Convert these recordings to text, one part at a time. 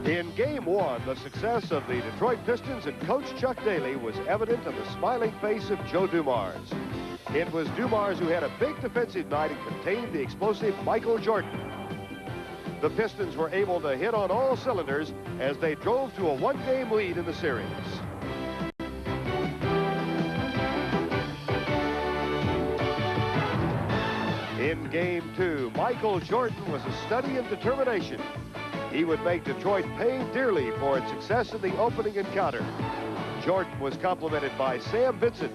In Game 1, the success of the Detroit Pistons and Coach Chuck Daly was evident in the smiling face of Joe Dumars. It was Dumars who had a big defensive night and contained the explosive Michael Jordan. The Pistons were able to hit on all cylinders as they drove to a one-game lead in the series. In Game 2, Michael Jordan was a study in determination. He would make Detroit pay dearly for its success in the opening encounter. Jordan was complimented by Sam Vincent,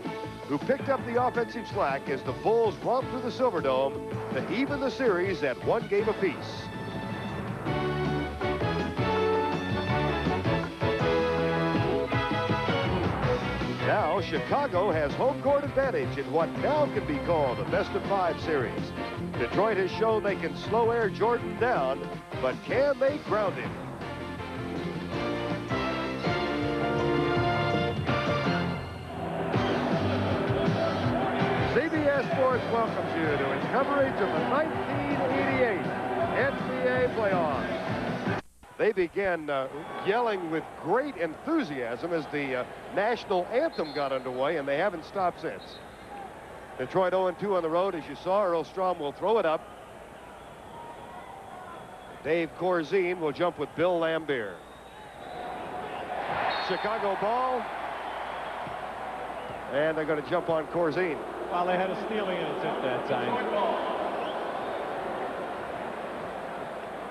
who picked up the offensive slack as the Bulls romped through the Silverdome to even the series at one game apiece. Now, Chicago has home court advantage in what now can be called a best-of-5 series. Detroit has shown they can slow Air Jordan down, but can they ground him? CBS Sports welcomes you to its coverage of the 1988 NBA playoffs. They began yelling with great enthusiasm as the national anthem got underway, and they haven't stopped since. Detroit 0-2 on the road, as you saw. Earl Strom will throw it up. Dave Corzine will jump with Bill Laimbeer. Chicago ball. And they're going to jump on Corzine. Well, they had a stealing incident that time.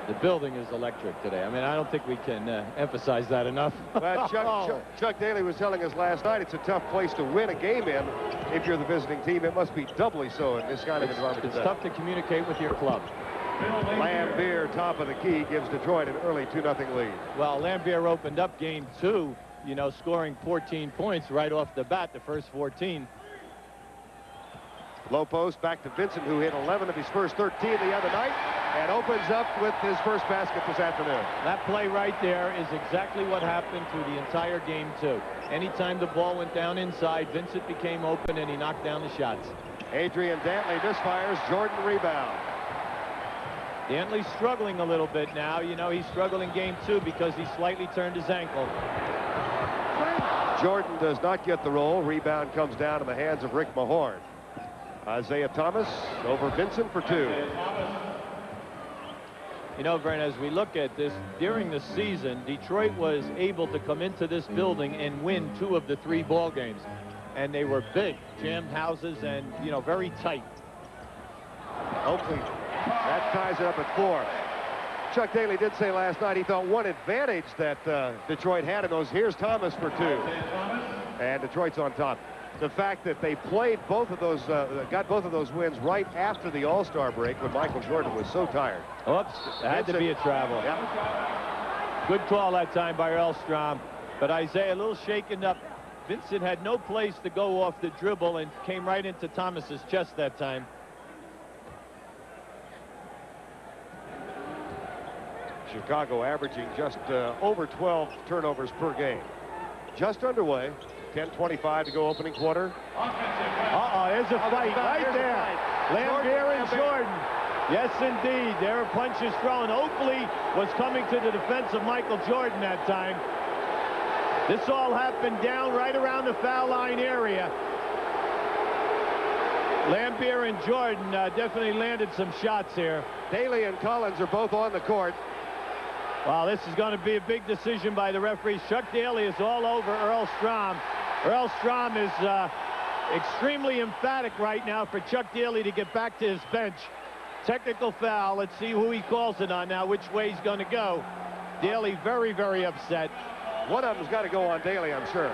The building is electric today. I mean, I don't think we can emphasize that enough. Well, Chuck Daly was telling us last night it's a tough place to win a game in if you're the visiting team. It must be doubly so in this kind of environment. It's tough to communicate with your club. Laimbeer, top of the key, gives Detroit an early 2-0 lead. Well, Laimbeer opened up Game 2, you know, scoring 14 points right off the bat, the first 14. Low post, back to Vincent, who hit 11 of his first 13 the other night, and opens up with his first basket this afternoon. That play right there is exactly what happened through the entire Game 2. Anytime the ball went down inside, Vincent became open, and he knocked down the shots. Adrian Dantley misfires, Jordan rebound. Dantley's struggling a little bit now. You know, he struggled in Game 2 because he slightly turned his ankle. Jordan does not get the roll. Rebound comes down in the hands of Rick Mahorn. Isiah Thomas over Vincent for 2. You know, Vern, as we look at this, during the season, Detroit was able to come into this building and win 2 of the 3 ball games. And they were big, jammed houses, and, you know, very tight. Oakley, that ties it up at 4. Chuck Daly did say last night he thought one advantage that Detroit had in those. Here's Thomas for 2. And Detroit's on top. The fact that they played both of those, got both of those wins right after the All-Star break when Michael Jordan was so tired. Oops, that had to be a travel. Yep. Good call that time by Earl Strom. But Isiah a little shaken up. Vincent had no place to go off the dribble and came right into Thomas's chest that time. Chicago averaging just over 12 turnovers per game. Just underway. 10:25 to go opening quarter. There's a fight right there. Laimbeer and Jordan. Yes, indeed. There are punches thrown. Oakley was coming to the defense of Michael Jordan that time. This all happened down right around the foul line area. Laimbeer and Jordan definitely landed some shots here. Daly and Collins are both on the court. Wow, this is going to be a big decision by the referees. Chuck Daly is all over Earl Strom. Earl Strom is extremely emphatic right now for Chuck Daly to get back to his bench. Technical foul. Let's see who he calls it on now, which way he's going to go. Daly very, very upset. One of them's got to go on Daly, I'm sure.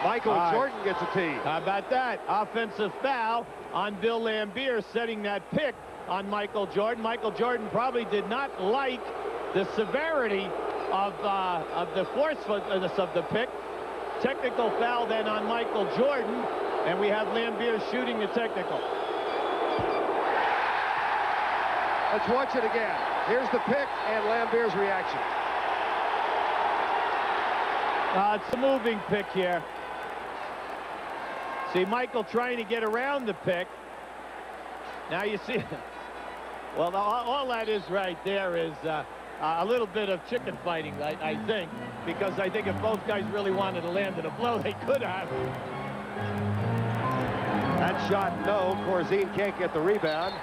Michael Jordan gets a tee. How about that? Offensive foul on Bill Laimbeer, setting that pick on Michael Jordan. Michael Jordan probably did not like the severity of the forcefulness of the pick. Technical foul then on Michael Jordan, and we have Laimbeer shooting the technical. Let's watch it again. Here's the pick and Laimbeer's reaction. It's a moving pick here. See Michael trying to get around the pick. Now you see, well, all that is right there is a little bit of chicken fighting, I think, because I think if both guys really wanted to land in a blow, they could have. That shot, no. Corzine can't get the rebound.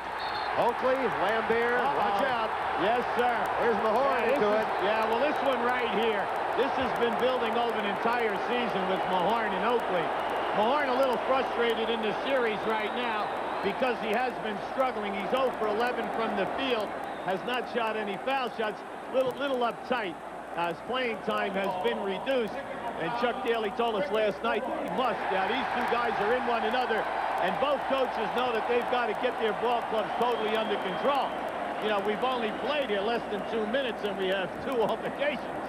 Oakley, Lambert, watch out. Yes, sir. There's Mahorn into it. Yeah, well, this one right here, this has been building over an entire season with Mahorn and Oakley. Mahorn a little frustrated in the series right now because he has been struggling. He's 0 for 11 from the field, has not shot any foul shots, little uptight. His playing time has been reduced, and Chuck Daly told us last night that he must. Now, these two guys are in one another, and both coaches know that they've got to get their ball clubs totally under control. You know, we've only played here less than 2 minutes, and we have 2 altercations.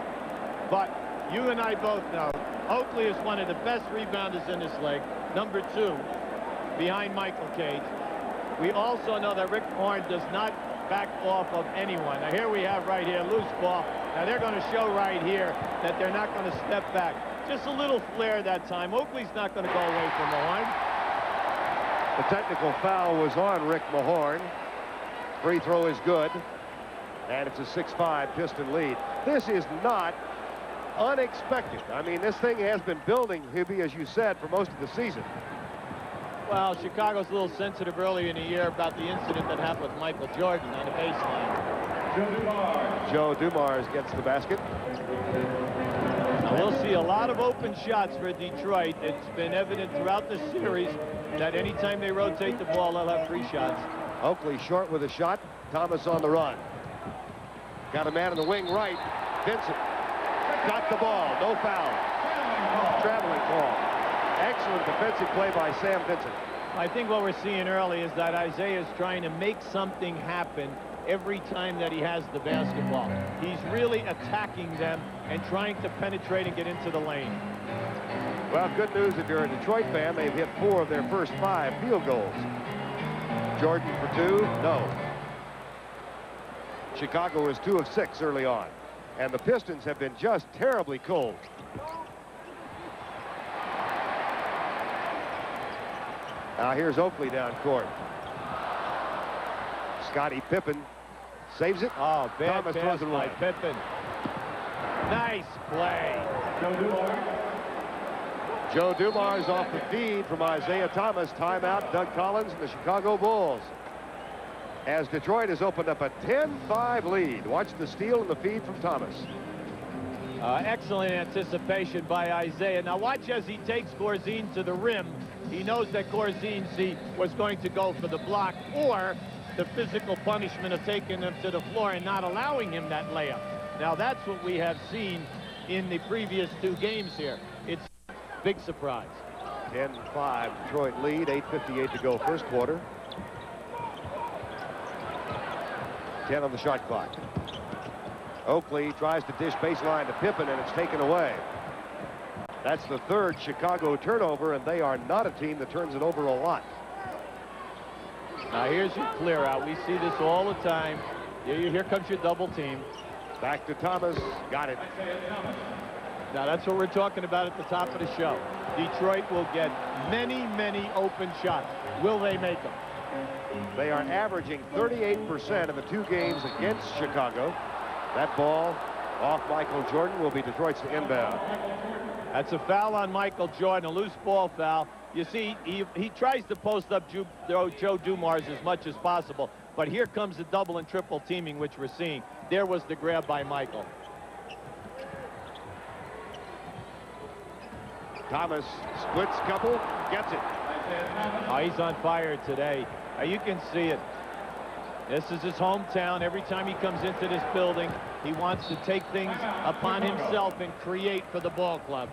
But you and I both know Oakley is one of the best rebounders in this league, number 2, behind Michael Cage. We also know that Rick Mahorn does not back off of anyone. Now, here we have right here, loose ball. Now, they're going to show right here that they're not going to step back. Just a little flare that time. Oakley's not going to go away from Mahorn. The technical foul was on Rick Mahorn. Free throw is good. And it's a 6-5 Piston lead. This is not unexpected. I mean, this thing has been building, Hubie, as you said, for most of the season. Well, Chicago's a little sensitive earlier in the year about the incident that happened with Michael Jordan on the baseline. Joe Dumars gets the basket. Now, we'll see a lot of open shots for Detroit. It's been evident throughout the series that anytime they rotate the ball, they'll have 3 shots. Oakley short with a shot. Thomas on the run. Got a man in the wing right. Vincent got the ball. No foul. Traveling call. Excellent defensive play by Sam Vincent. I think what we're seeing early is that Isiah is trying to make something happen every time that he has the basketball. He's really attacking them and trying to penetrate and get into the lane. Well, good news if you're a Detroit fan. They've hit 4 of their first 5 field goals. Jordan for 2, no. Chicago is 2 of 6 early on. And the Pistons have been just terribly cold. Now here's Oakley down court. Scottie Pippen saves it. Oh, bad Thomas pass wasn't by right. Pippen. Nice play. Joe Dumars off the feed from Isiah Thomas. Timeout, Doug Collins and the Chicago Bulls. As Detroit has opened up a 10-5 lead. Watch the steal and the feed from Thomas. Excellent anticipation by Isiah. Now watch as he takes Corzine to the rim. He knows that Corzine was going to go for the block or the physical punishment of taking him to the floor and not allowing him that layup. Now that's what we have seen in the previous 2 games here. It's a big surprise. 10-5 Detroit lead, 8:58 to go first quarter. 10 on the shot clock. Oakley tries to dish baseline to Pippen, and it's taken away. That's the 3rd Chicago turnover, and they are not a team that turns it over a lot. Now here's your clear out. We see this all the time. Here comes your double team. Back to Thomas. Got it. Now that's what we're talking about at the top of the show. Detroit will get many open shots. Will they make them? They are averaging 38% in the 2 games against Chicago. That ball off Michael Jordan will be Detroit's inbound. That's a foul on Michael Jordan, a loose ball foul. You see, he tries to post up Joe Dumars as much as possible, but here comes the double and triple teaming, which we're seeing. There was the grab by Michael. Thomas splits couple, gets it. Oh, he's on fire today. You can see it. This is his hometown. Every time he comes into this building, he wants to take things upon himself and create for the ball club.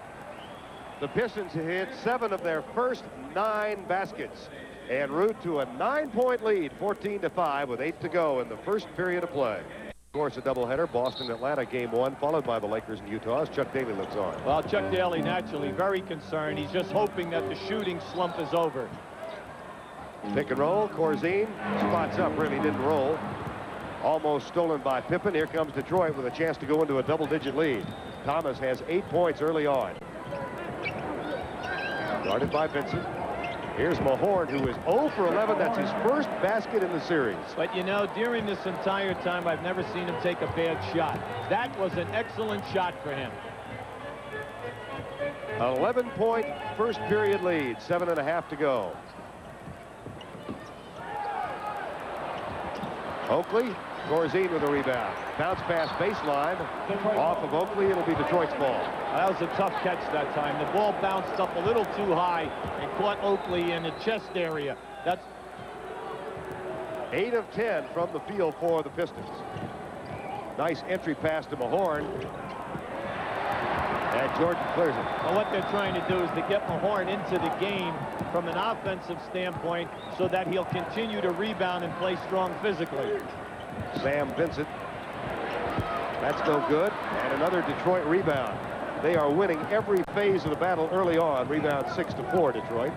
The Pistons hit 7 of their first 9 baskets en route to a 9-point lead, 14-5 with 8 to go in the first period of play. Of course, a doubleheader, Boston-Atlanta game 1, followed by the Lakers and Utah as Chuck Daly looks on. Well, Chuck Daly naturally very concerned. He's just hoping that the shooting slump is over. Pick and roll. Corzine spots up, really didn't roll. Almost stolen by Pippen. Here comes Detroit with a chance to go into a double-digit lead. Thomas has 8 points early on. Guarded by Vincent. Here's Mahorn, who is 0 for 11. That's his first basket in the series. But, you know, during this entire time, I've never seen him take a bad shot. That was an excellent shot for him. 11-point first period lead, 7.5 to go. Oakley, Corzine with a rebound. Bounce pass baseline. Off of Oakley, it'll be Detroit's ball. That was a tough catch that time. The ball bounced up a little too high and caught Oakley in the chest area. That's 8 of 10 from the field for the Pistons. Nice entry pass to Mahorn. And Jordan clears it. Well, what they're trying to do is to get Mahorn into the game from an offensive standpoint so that he'll continue to rebound and play strong physically. Sam Vincent. That's no good. And another Detroit rebound. They are winning every phase of the battle early on. Rebound 6-4, Detroit.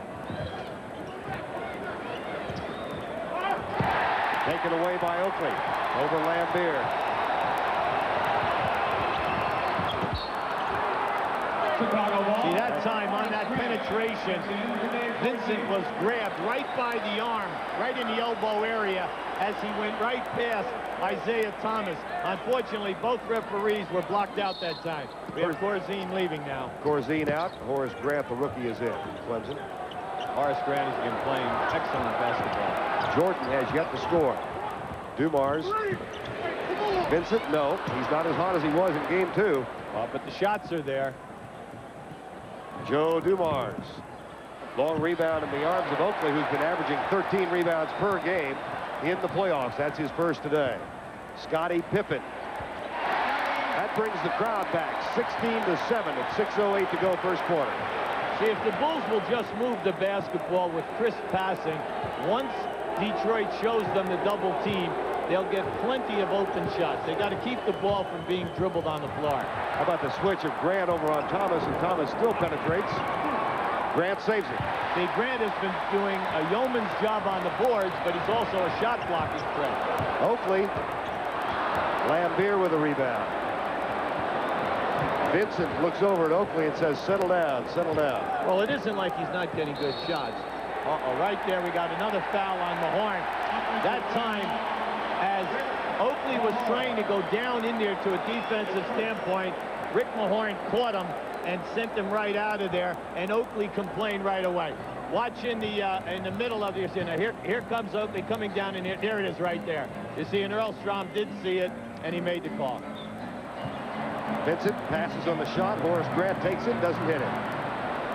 Taken away by Oakley. Over Lambier. See, that time on that penetration, Vincent was grabbed right by the arm, right in the elbow area, as he went right past Isiah Thomas. Unfortunately, both referees were blocked out that time. We have Corzine leaving now. Corzine out. Horace Grant, the rookie, is in. Clemson. Horace Grant has been playing excellent basketball. Jordan has yet to score. Dumars. Vincent, no. He's not as hot as he was in game 2. But the shots are there. Joe Dumars. Long rebound in the arms of Oakley, who's been averaging 13 rebounds per game in the playoffs. That's his first today. Scottie Pippen. That brings the crowd back 16-7 at 6:08 to go first quarter. See, if the Bulls will just move the basketball with crisp passing, once Detroit shows them the double team, they'll get plenty of open shots. They got to keep the ball from being dribbled on the floor. How about the switch of Grant over on Thomas, and Thomas still penetrates. Grant saves it. See, Grant has been doing a yeoman's job on the boards, but he's also a shot blocking threat. Oakley. Lambier with a rebound. Vincent looks over at Oakley and says, settle down, settle down. Well, it isn't like he's not getting good shots. Right there, we got another foul on Mahorn. That time, as Oakley was trying to go down in there to a defensive standpoint, Rick Mahorn caught him and sent him right out of there, and Oakley complained right away. Watch in the middle of your center. Here comes Oakley coming down in here. There it is right there. You see, and Earl Strom did see it, and he made the call. Vincent passes on the shot. Horace Grant takes it, doesn't hit it.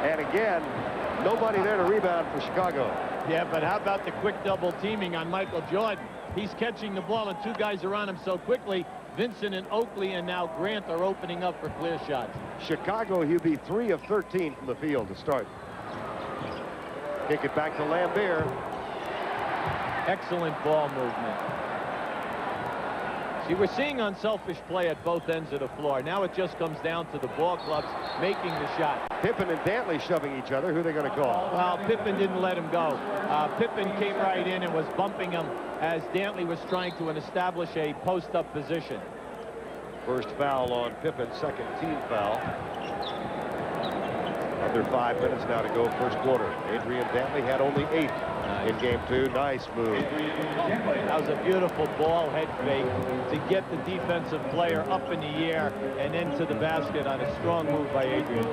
And again, nobody there to rebound for Chicago. Yeah, but how about the quick double teaming on Michael Jordan? He's catching the ball, and 2 guys are on him so quickly. Vincent and Oakley and now Grant are opening up for clear shots. Chicago, he'll be 3 of 13 from the field to start. Kick it back to Lambier. Excellent ball movement. See, we're seeing unselfish play at both ends of the floor. Now it just comes down to the ball clubs making the shot. Pippen and Dantley shoving each other. Who are they going to call? Well, Pippen didn't let him go. Pippen came right in and was bumping him as Dantley was trying to establish a post-up position. First foul on Pippen, second team foul. Under 5 minutes now to go first quarter. Adrian Dantley had only 8 in game 2. Nice move. That was a beautiful ball head fake to get the defensive player up in the air and into the basket on a strong move by Adrian.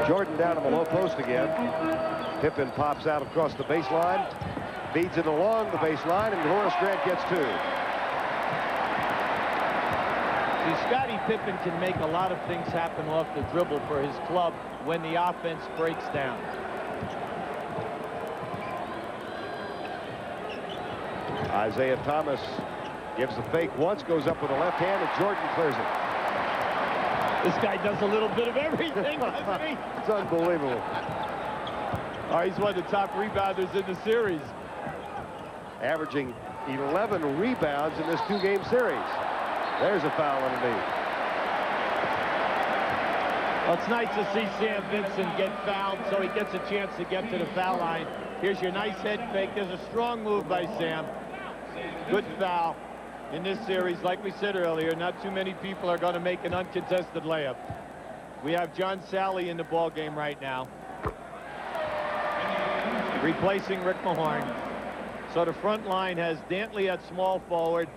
Jordan down in the low post again. Pippen pops out across the baseline, feeds it along the baseline, and Horace Grant gets 2. See, Scottie Pippen can make a lot of things happen off the dribble for his club when the offense breaks down. Isiah Thomas gives the fake once, goes up with the left hand, and Jordan clears it. This guy does a little bit of everything, doesn't he? It's unbelievable. He's one of the top rebounders in the series. Averaging 11 rebounds in this 2-game series. There's a foul underneath. Well, it's nice to see Sam Vincent get fouled, so he gets a chance to get to the foul line. Here's your nice head fake. There's a strong move by Sam. Good foul in this series. Like we said earlier, not too many people are going to make an uncontested layup. We have John Sally in the ball game right now. replacing Rick Mahorn. So the front line has Dantley at small forward,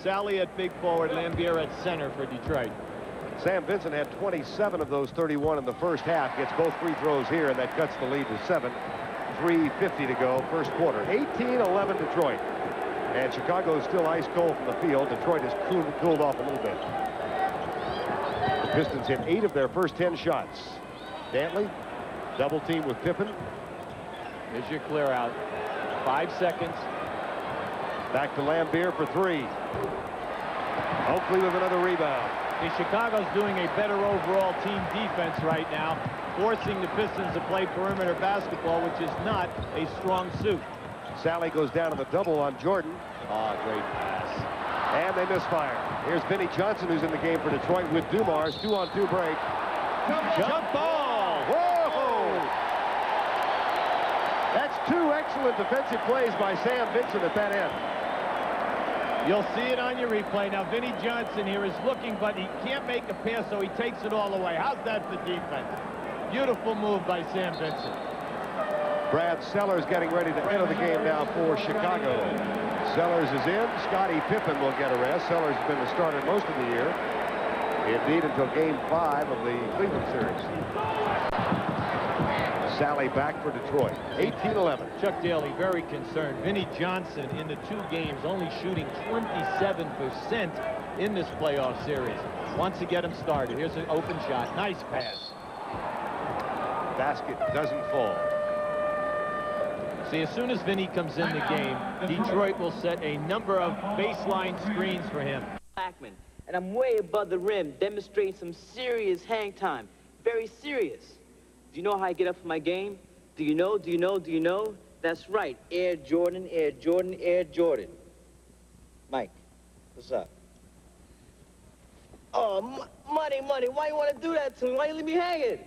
Sally at big forward, Lambier at center for Detroit. Sam Vincent had 27 of those 31 in the first half. Gets both free throws here, and that cuts the lead to 7. 3:50 to go, first quarter. 18-11 Detroit. And Chicago is still ice cold from the field. Detroit has cooled off a little bit. The Pistons hit 8 of their first 10 shots. Dantley, double team with Pippen. Here's your clear out. 5 seconds. Back to Lambier for 3. Oakley with another rebound. Chicago's doing a better overall team defense right now, forcing the Pistons to play perimeter basketball, which is not a strong suit. Sally goes down to the double on Jordan. Oh, great pass. And they misfire. Here's Vinnie Johnson, who's in the game for Detroit with Dumars. 2-on-2 break. Jump ball! Whoa! That's 2 excellent defensive plays by Sam Vincent at that end. You'll see it on your replay. Now, Vinnie Johnson here is looking, but he can't make a pass, so he takes it all away. How's that for defense? Beautiful move by Sam Vincent. Brad Sellers getting ready to enter the game now for Chicago. Sellers is in. Scottie Pippen will get a rest. Sellers has been the starter most of the year. Indeed, until game 5 of the Cleveland series. Sally back for Detroit. 18-11. Chuck Daly very concerned. Vinnie Johnson in the 2 games only shooting 27% in this playoff series. Wants to get him started. Here's an open shot. Nice pass. Basket doesn't fall. See, as soon as Vinnie comes in the game, Detroit will set a number of baseline screens for him. Blackman, and I'm way above the rim, demonstrating some serious hang time. Very serious. Do you know how I get up for my game? Do you know? Do you know? Do you know? That's right. Air Jordan, Air Jordan, Air Jordan. Mike, what's up? Oh, money. Why you want to do that to me? Why you leave me hanging?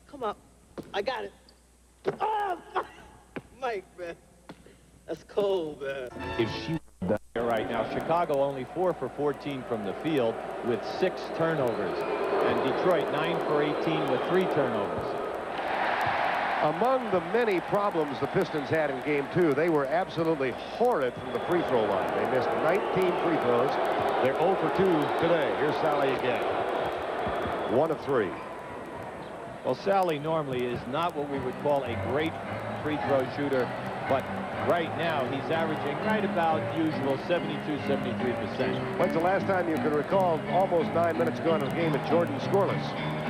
Come on. I got it. Oh, Mike, man. That's cold, man. If she right now, Chicago only 4 for 14 from the field with 6 turnovers. And Detroit 9 for 18 with 3 turnovers. Among the many problems the Pistons had in game 2, they were absolutely horrid from the free throw line. They missed 19 free throws. They're 0 for 2 today. Here's Sally again. 1 of 3. Well, Sally normally is not what we would call a great free throw shooter, but right now he's averaging right about usual 72-73%. When's the last time you can recall almost 9 minutes ago in the game at Jordan scoreless?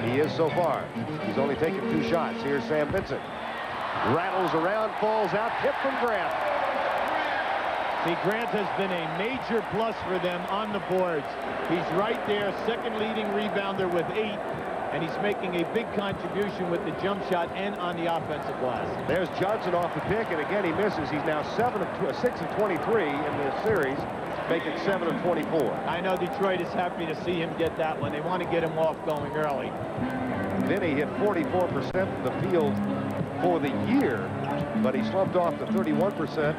He is so far. He's only taken 2 shots. Here's Sam Vincent. Rattles around, falls out, tip from Grant. See, Grant has been a major plus for them on the boards. He's right there, second leading rebounder with 8. And he's making a big contribution with the jump shot and on the offensive glass. There's Johnson off the pick, and again he misses. He's now 6 of 23 in this series, making 7 of 24. I know Detroit is happy to see him get that one. They want to get him off going early. Vinnie hit 44% from the field for the year, but he slumped off to 31%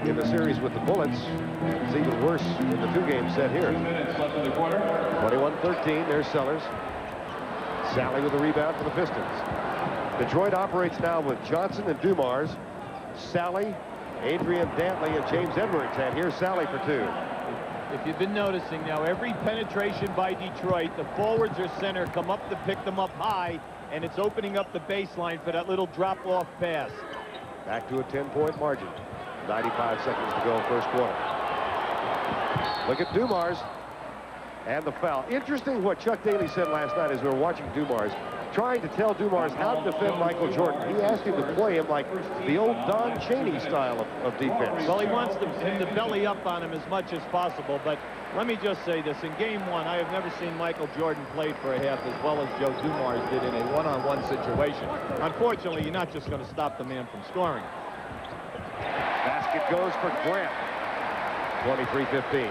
in the series with the Bullets. It's even worse in the 2 game set here. 21-13, there's Sellers. Sally with a rebound for the Pistons. Detroit operates now with Johnson and Dumars, Sally, Adrian Dantley, and James Edwards. And here's Sally for 2. If you've been noticing now, every penetration by Detroit, the forwards or center come up to pick them up high, and it's opening up the baseline for that little drop-off pass. Back to a 10-point margin. 95 seconds to go, first quarter. Look at Dumars. And the foul. Interesting what Chuck Daly said last night as we were watching Dumars, trying to tell Dumars how to defend Michael Jordan. He asked him to play him like the old Don Chaney style of defense. Well, he wants him to belly up on him as much as possible, but let me just say this. In game 1, I have never seen Michael Jordan play for a half as well as Joe Dumars did in a one-on-one situation. Unfortunately, you're not just going to stop the man from scoring. Basket goes for Grant. 23-15.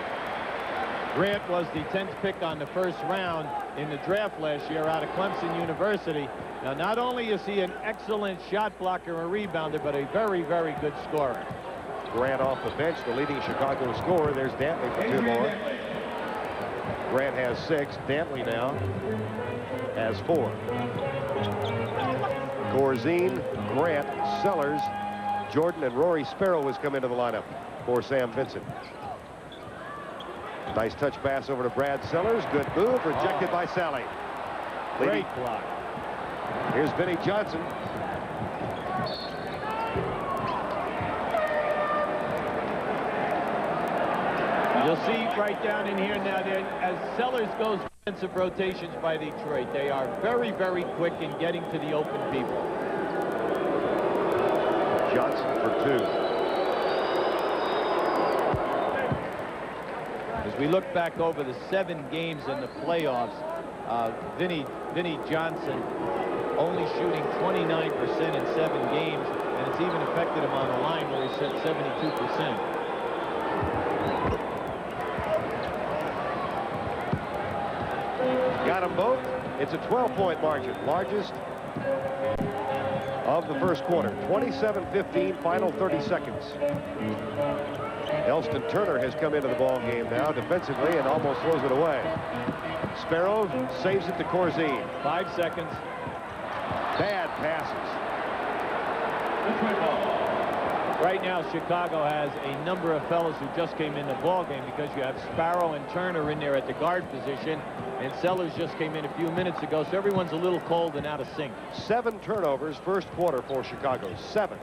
Grant was the 10th pick on the first round in the draft last year out of Clemson University. Now, not only is he an excellent shot blocker and rebounder, but a very, very good scorer. Grant off the bench, the leading Chicago scorer. There's Dantley for 2 more. Grant has 6. Dantley now has 4. Corzine, Grant, Sellers, Jordan, and Rory Sparrow has come into the lineup for Sam Vincent. Nice touch pass over to Brad Sellers. Good move, rejected by Sally. Great block. Here's Vinnie Johnson. You'll see right down in here now that as Sellers goes defensive rotations by Detroit, they are very, very quick in getting to the open people. Johnson for 2. As we look back over the 7 games in the playoffs, Vinnie Johnson only shooting 29% in 7 games, and it's even affected him on the line where he's at 72%. Got them both. It's a 12-point margin, largest of the first quarter. 27-15, final 30 seconds. Elston Turner has come into the ball game now defensively and almost throws it away. Sparrow saves it to Corzine. 5 seconds. Bad passes. Right now, Chicago has a number of fellows who just came in the ball game because you have Sparrow and Turner in there at the guard position, and Sellers just came in a few minutes ago, so everyone's a little cold and out of sync. 7 turnovers first quarter for Chicago. 7.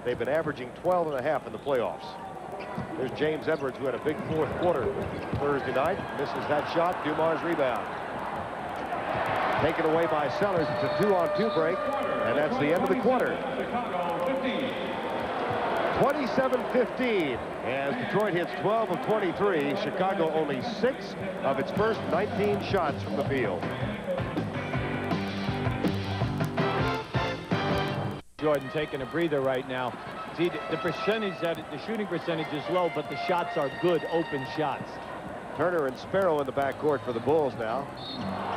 They've been averaging 12.5 in the playoffs. There's James Edwards, who had a big fourth quarter Thursday night. Misses that shot. Dumas rebound. Taken away by Sellers. It's a 2-on-2 break, and that's the end of the quarter. 27-15 as Detroit hits 12 of 23. Chicago only 6 of its first 19 shots from the field. Jordan taking a breather right now. See, the shooting percentage is low, but the shots are good, open shots. Turner and Sparrow in the backcourt for the Bulls now.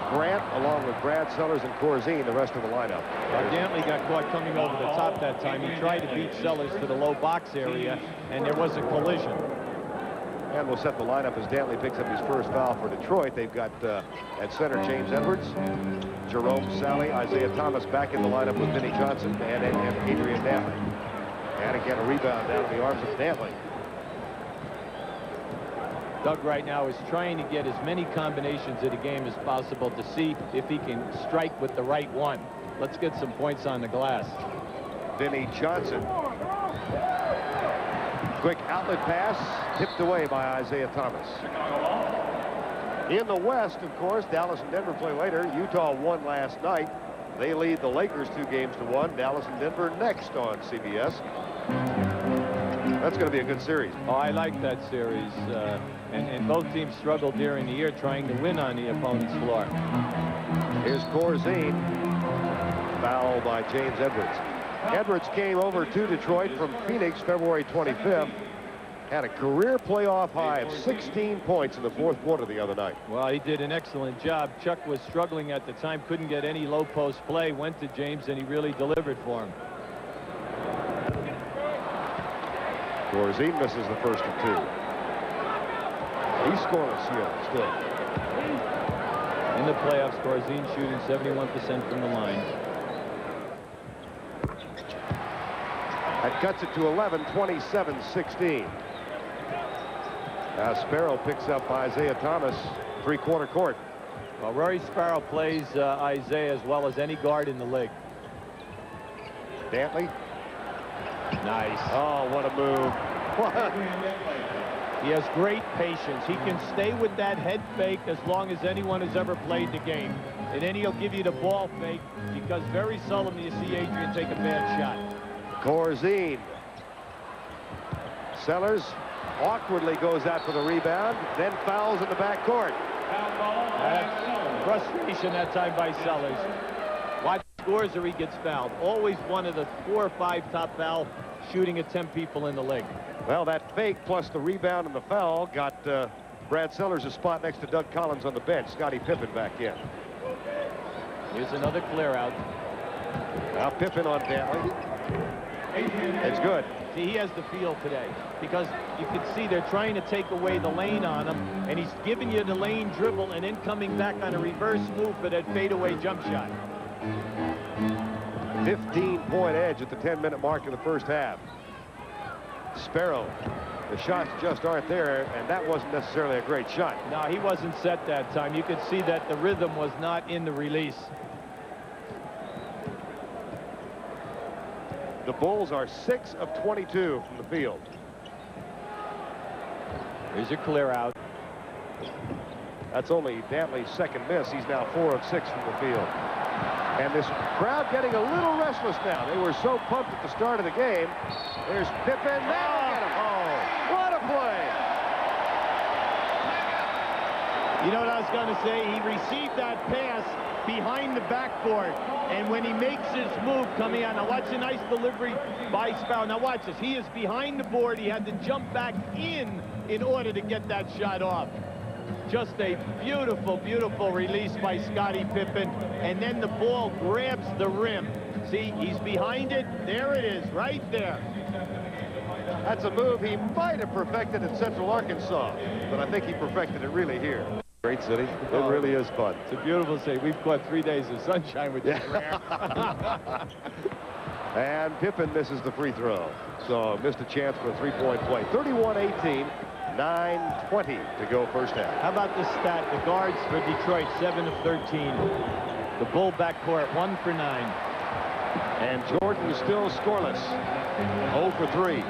Grant along with Brad Sellers and Corzine, the rest of the lineup. Dantley got caught coming over the top that time. He tried to beat Sellers to the low box area, and there was a collision. And we'll set the lineup as Dantley picks up his first foul for Detroit. They've got at center James Edwards, Jerome Sally, Isiah Thomas back in the lineup with Vinnie Johnson and Adrian Dantley. And again, a rebound down in the arms of Dantley. Doug right now is trying to get as many combinations of the game as possible to see if he can strike with the right one. Let's get some points on the glass. Vinnie Johnson. Quick outlet pass, tipped away by Isiah Thomas. In the West, of course, Dallas and Denver play later. Utah won last night. They lead the Lakers 2-1. Dallas and Denver next on CBS. That's going to be a good series. Oh, I like that series. And both teams struggled during the year trying to win on the opponent's floor. Here's Corzine. Foul by James Edwards. Edwards came over to Detroit from Phoenix February 25th. Had a career playoff high of 16 points in the fourth quarter the other night. Well, he did an excellent job. Chuck was struggling at the time, couldn't get any low post play, went to James, and he really delivered for him. Corzine misses the first of 2. He's scoreless here still. In the playoffs, Corzine shooting 71% from the line. That cuts it to 11, 27-16. Now Sparrow picks up Isiah Thomas, three-quarter court. Well, Rory Sparrow plays Isiah as well as any guard in the league. Dantley. Nice. Oh, what a move. He has great patience. He can stay with that head fake as long as anyone has ever played the game. And then he'll give you the ball fake because very seldom do you see Adrian take a bad shot. Corzine. Sellers awkwardly goes out for the rebound, then fouls in the backcourt. Frustration that time by Sellers. Watch scores or he gets fouled. Always one of the 4 or 5 top foul shooting attempt people in the league. Well, that fake plus the rebound and the foul got Brad Sellers a spot next to Doug Collins on the bench. Scottie Pippen back in. Here's another clear out. Now Pippen on Dantley. It's good. See, he has the feel today because you can see they're trying to take away the lane on him, and he's giving you the lane dribble and then coming back on a reverse move for that fadeaway jump shot. 15-point edge at the 10-minute mark of the first half. Sparrow. The shots just aren't there, and that wasn't necessarily a great shot. No, he wasn't set that time. You could see that the rhythm was not in the release. The Bulls are 6 of 22 from the field. Here's your clear out. That's only Dantley's second miss. He's now 4 of 6 from the field. And this crowd getting a little restless now. They were so pumped at the start of the game. There's Pippen. That'll get him. Oh, what a play. You know what I was going to say? He received that pass behind the backboard. And when he makes his move coming out, now watch a nice delivery by Sparrow. Now watch this. He is behind the board. He had to jump back in order to get that shot off. Just a beautiful, beautiful release by Scottie Pippen. And then the ball grabs the rim. See, he's behind it. There it is, right there. That's a move he might have perfected in Central Arkansas, but I think he perfected it really here. Great city. It really is fun. It's a beautiful city. We've caught 3 days of sunshine, which is rare. And Pippen misses the free throw. So missed a chance for a three-point play. 31-18. 9:20 to go first half. How about this stat? The guards for Detroit, 7 of 13. The Bull backcourt, 1 for 9. And Jordan still scoreless. 0 for 3.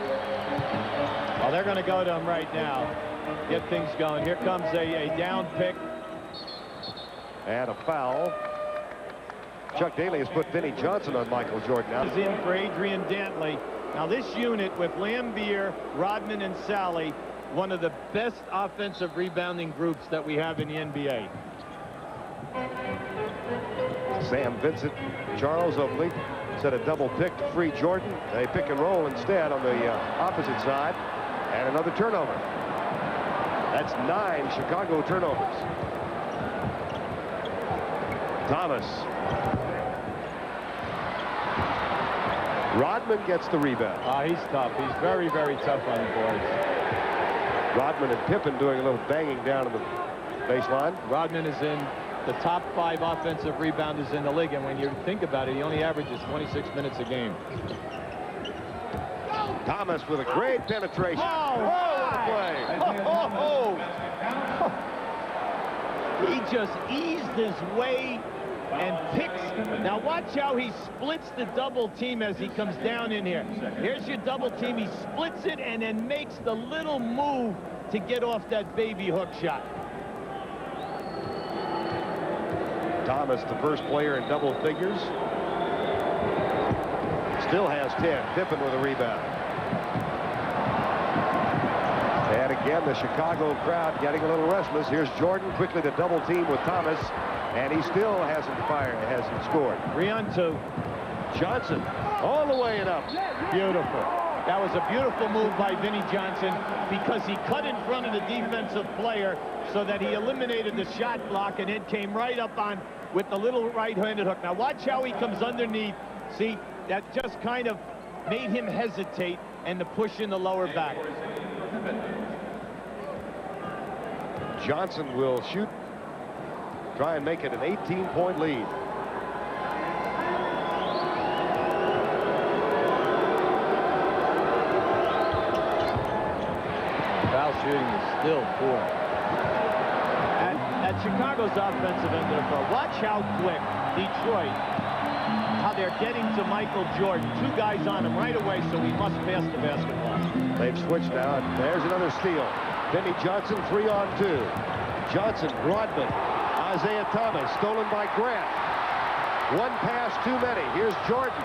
Well, they're going to go to him right now. Get things going. Here comes a down pick. And a foul. Chuck Daly has put Vinnie Johnson on Michael Jordan now. Is in for Adrian Dantley. Now this unit with Lambier, Rodman, and Sally, one of the best offensive rebounding groups that we have in the NBA. Sam Vincent, Charles Oakley set a double pick to free Jordan. They pick and roll instead on the opposite side. And another turnover. That's 9 Chicago turnovers. Thomas. Rodman gets the rebound. He's tough. He's very, very tough on the boards. Rodman and Pippen doing a little banging down in the baseline. Rodman is in the top 5 offensive rebounders in the league, and when you think about it, he only averages 26 minutes a game. Thomas with a great penetration. What a play. He just eased his way and picks. Now watch how he splits the double team as he comes down in here. Here's your double team. He splits it and then makes the little move to get off that baby hook shot. Thomas, the first player in double figures. Still has 10. Pippen with a rebound. And again, the Chicago crowd getting a little restless. Here's Jordan quickly to double team with Thomas. And he still hasn't scored. 3-on-2. Johnson all the way and up. Beautiful. That was a beautiful move by Vinnie Johnson because he cut in front of the defensive player so that he eliminated the shot block and it came right up on with the little right-handed hook. Now watch how he comes underneath. See, that just kind of made him hesitate and the push in the lower back. Johnson will shoot. Try and make it an 18-point lead. Foul shooting is still poor. At Chicago's offensive end of the floor, watch how quick Detroit, how they're getting to Michael Jordan. 2 guys on him right away, so he must pass the basketball. They've switched now, and there's another steal. Vinnie Johnson, 3-on-2. Johnson, Rodman. Isiah Thomas, stolen by Grant. 1 pass too many. Here's Jordan.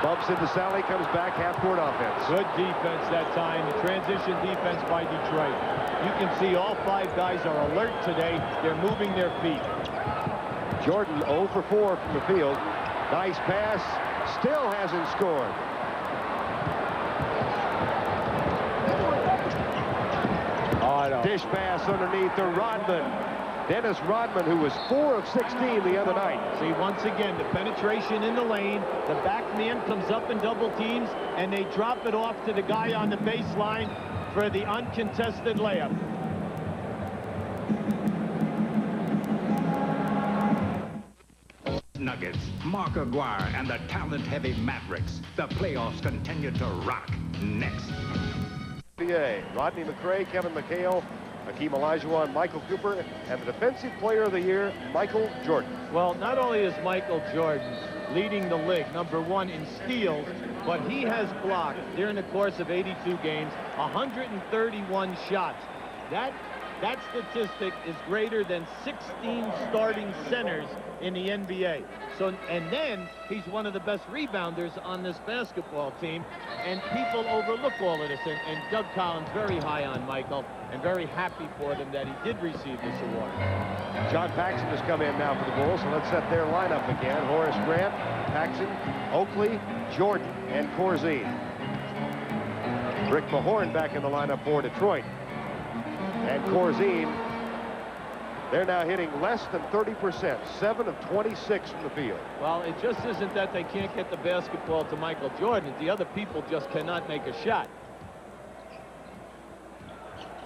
Bumps into Sally, comes back, half-court offense. Good defense that time. The transition defense by Detroit. You can see all 5 guys are alert today. They're moving their feet. Jordan 0 for 4 from the field. Nice pass. Still hasn't scored. Dish pass underneath to Rodman. Dennis Rodman, who was 4 of 16 the other night. See, once again, the penetration in the lane. The back man comes up in double teams, and they drop it off to the guy on the baseline for the uncontested layup. Nuggets, Mark Aguirre, and the talent-heavy Mavericks. The playoffs continue to rock. Next. NBA, Rodney McRae, Kevin McHale, Hakeem Olajuwon, Michael Cooper, and the Defensive Player of the Year, Michael Jordan. Well, not only is Michael Jordan leading the league, #1 in steals, but he has blocked, during the course of 82 games, 131 shots. That statistic is greater than 16 starting centers in the NBA. So, and then he's one of the best rebounders on this basketball team, and people overlook all of this. And Doug Collins very high on Michael, and very happy for them that he did receive this award. John Paxson has come in now for the Bulls, so let's set their lineup again. Horace Grant, Paxson, Oakley, Jordan, and Corzine. Rick Mahorn back in the lineup for Detroit. And Corzine, they're now hitting less than 30%, 7 of 26 from the field. Well, it just isn't that they can't get the basketball to Michael Jordan. The other people just cannot make a shot.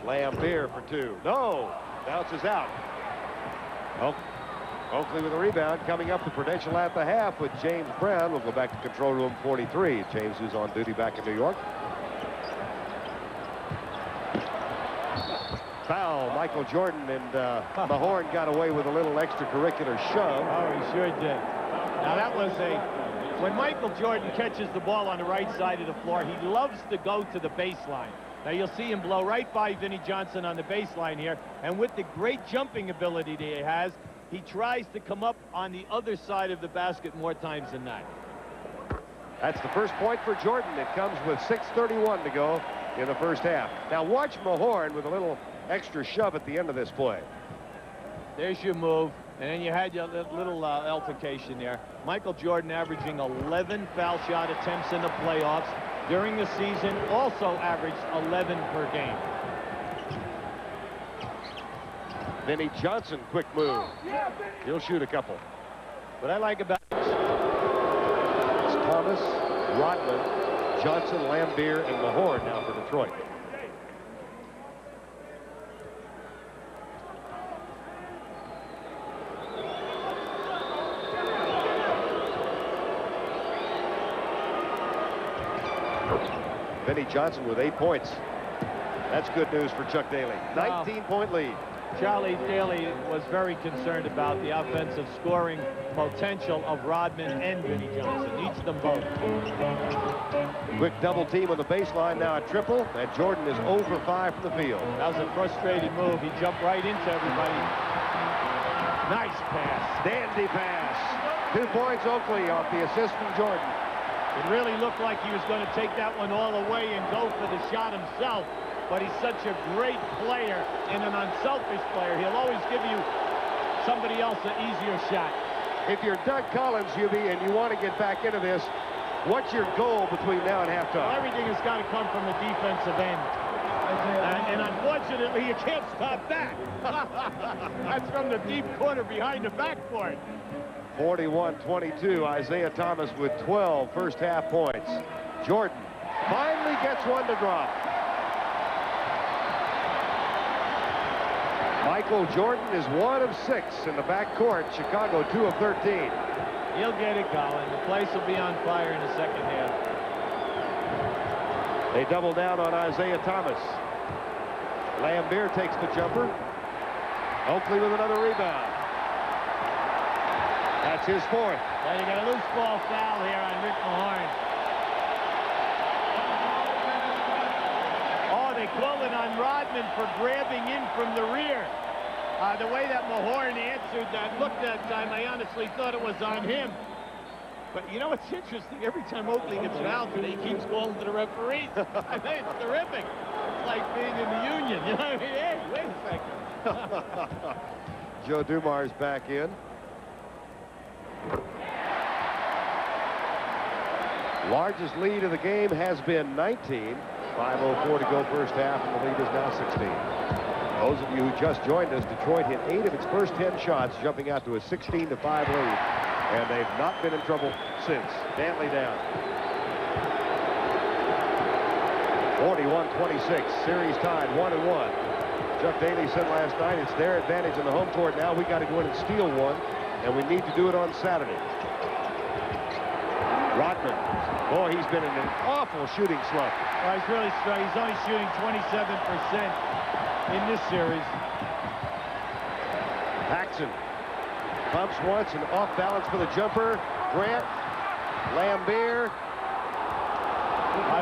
Lambeer for 2. No! Bounces out. Oakley with a rebound, coming up to Prudential at the half with James Brown. We'll go back to control room 43. James, who's on duty back in New York. Foul, Michael Jordan, and Mahorn got away with a little extracurricular shove. Oh, he sure did. Now that was when Michael Jordan catches the ball on the right side of the floor, he loves to go to the baseline. Now you'll see him blow right by Vinnie Johnson on the baseline here, and with the great jumping ability that he has, he tries to come up on the other side of the basket more times than not. That's the first point for Jordan. It comes with 6:31 to go in the first half. Now watch Mahorn with a little extra shove at the end of this play. There's your move, and then you had your little altercation there. Michael Jordan averaging 11 foul shot attempts in the playoffs. During the season, also averaged 11 per game. Vinnie Johnson, quick move. He'll shoot a couple. What I like about it, it's Thomas, Rodman, Johnson, Lambeer, and Mahorn now for Detroit. Vinnie Johnson with 8 points. That's good news for Chuck Daly. 19-point lead. Charlie Daly was very concerned about the offensive scoring potential of Rodman and Vinnie Johnson. Needs them both. Quick double team on the baseline, now a triple, and Jordan is 0 for 5 from the field. That was a frustrated move. He jumped right into everybody. Nice pass. Dandy pass. 2 points Oakley off the assist from Jordan. It really looked like he was going to take that one all the way and go for the shot himself. But he's such a great player and an unselfish player. He'll always give you somebody else an easier shot. If you're Doug Collins, UB, and you want to get back into this, what's your goal between now and halftime? Well, everything has got to come from the defensive end. And unfortunately, you can't stop that. That's from the deep corner behind the backboard. 41-22, Isiah Thomas with 12 first half points. Jordan finally gets one to drop. Michael Jordan is 1 of 6 in the backcourt. Chicago 2 of 13. He'll get it going. The place will be on fire in the second half. They double down on Isiah Thomas. Lambeer takes the jumper. Oakley with another rebound. That's his 4th. Well, you got a loose ball foul here on Rick Mahorn. Oh, they call it on Rodman for grabbing in from the rear. The way that Mahorn answered that look that time, I honestly thought it was on him. But you know what's interesting? Every time Oakley gets fouled today, he keeps calling to the referees. I mean, it's terrific. It's like being in the union. You know what I mean? Hey, wait a second. Joe Dumars back in. Largest lead of the game has been 19. 5:04 to go first half, and the lead is now 16. Those of you who just joined us, Detroit hit 8 of its first 10 shots, jumping out to a 16-5 lead, and they've not been in trouble since. Dantley down. 41-26, series tied 1-1. Chuck Daly said last night it's their advantage in the home court now. We got to go in and steal one and we need to do it on Saturday. Rodman. Boy, he's been in an awful shooting slump. Well, he's really strong. He's only shooting 27% in this series. Paxson bumps once and off balance for the jumper. Grant, Lambier.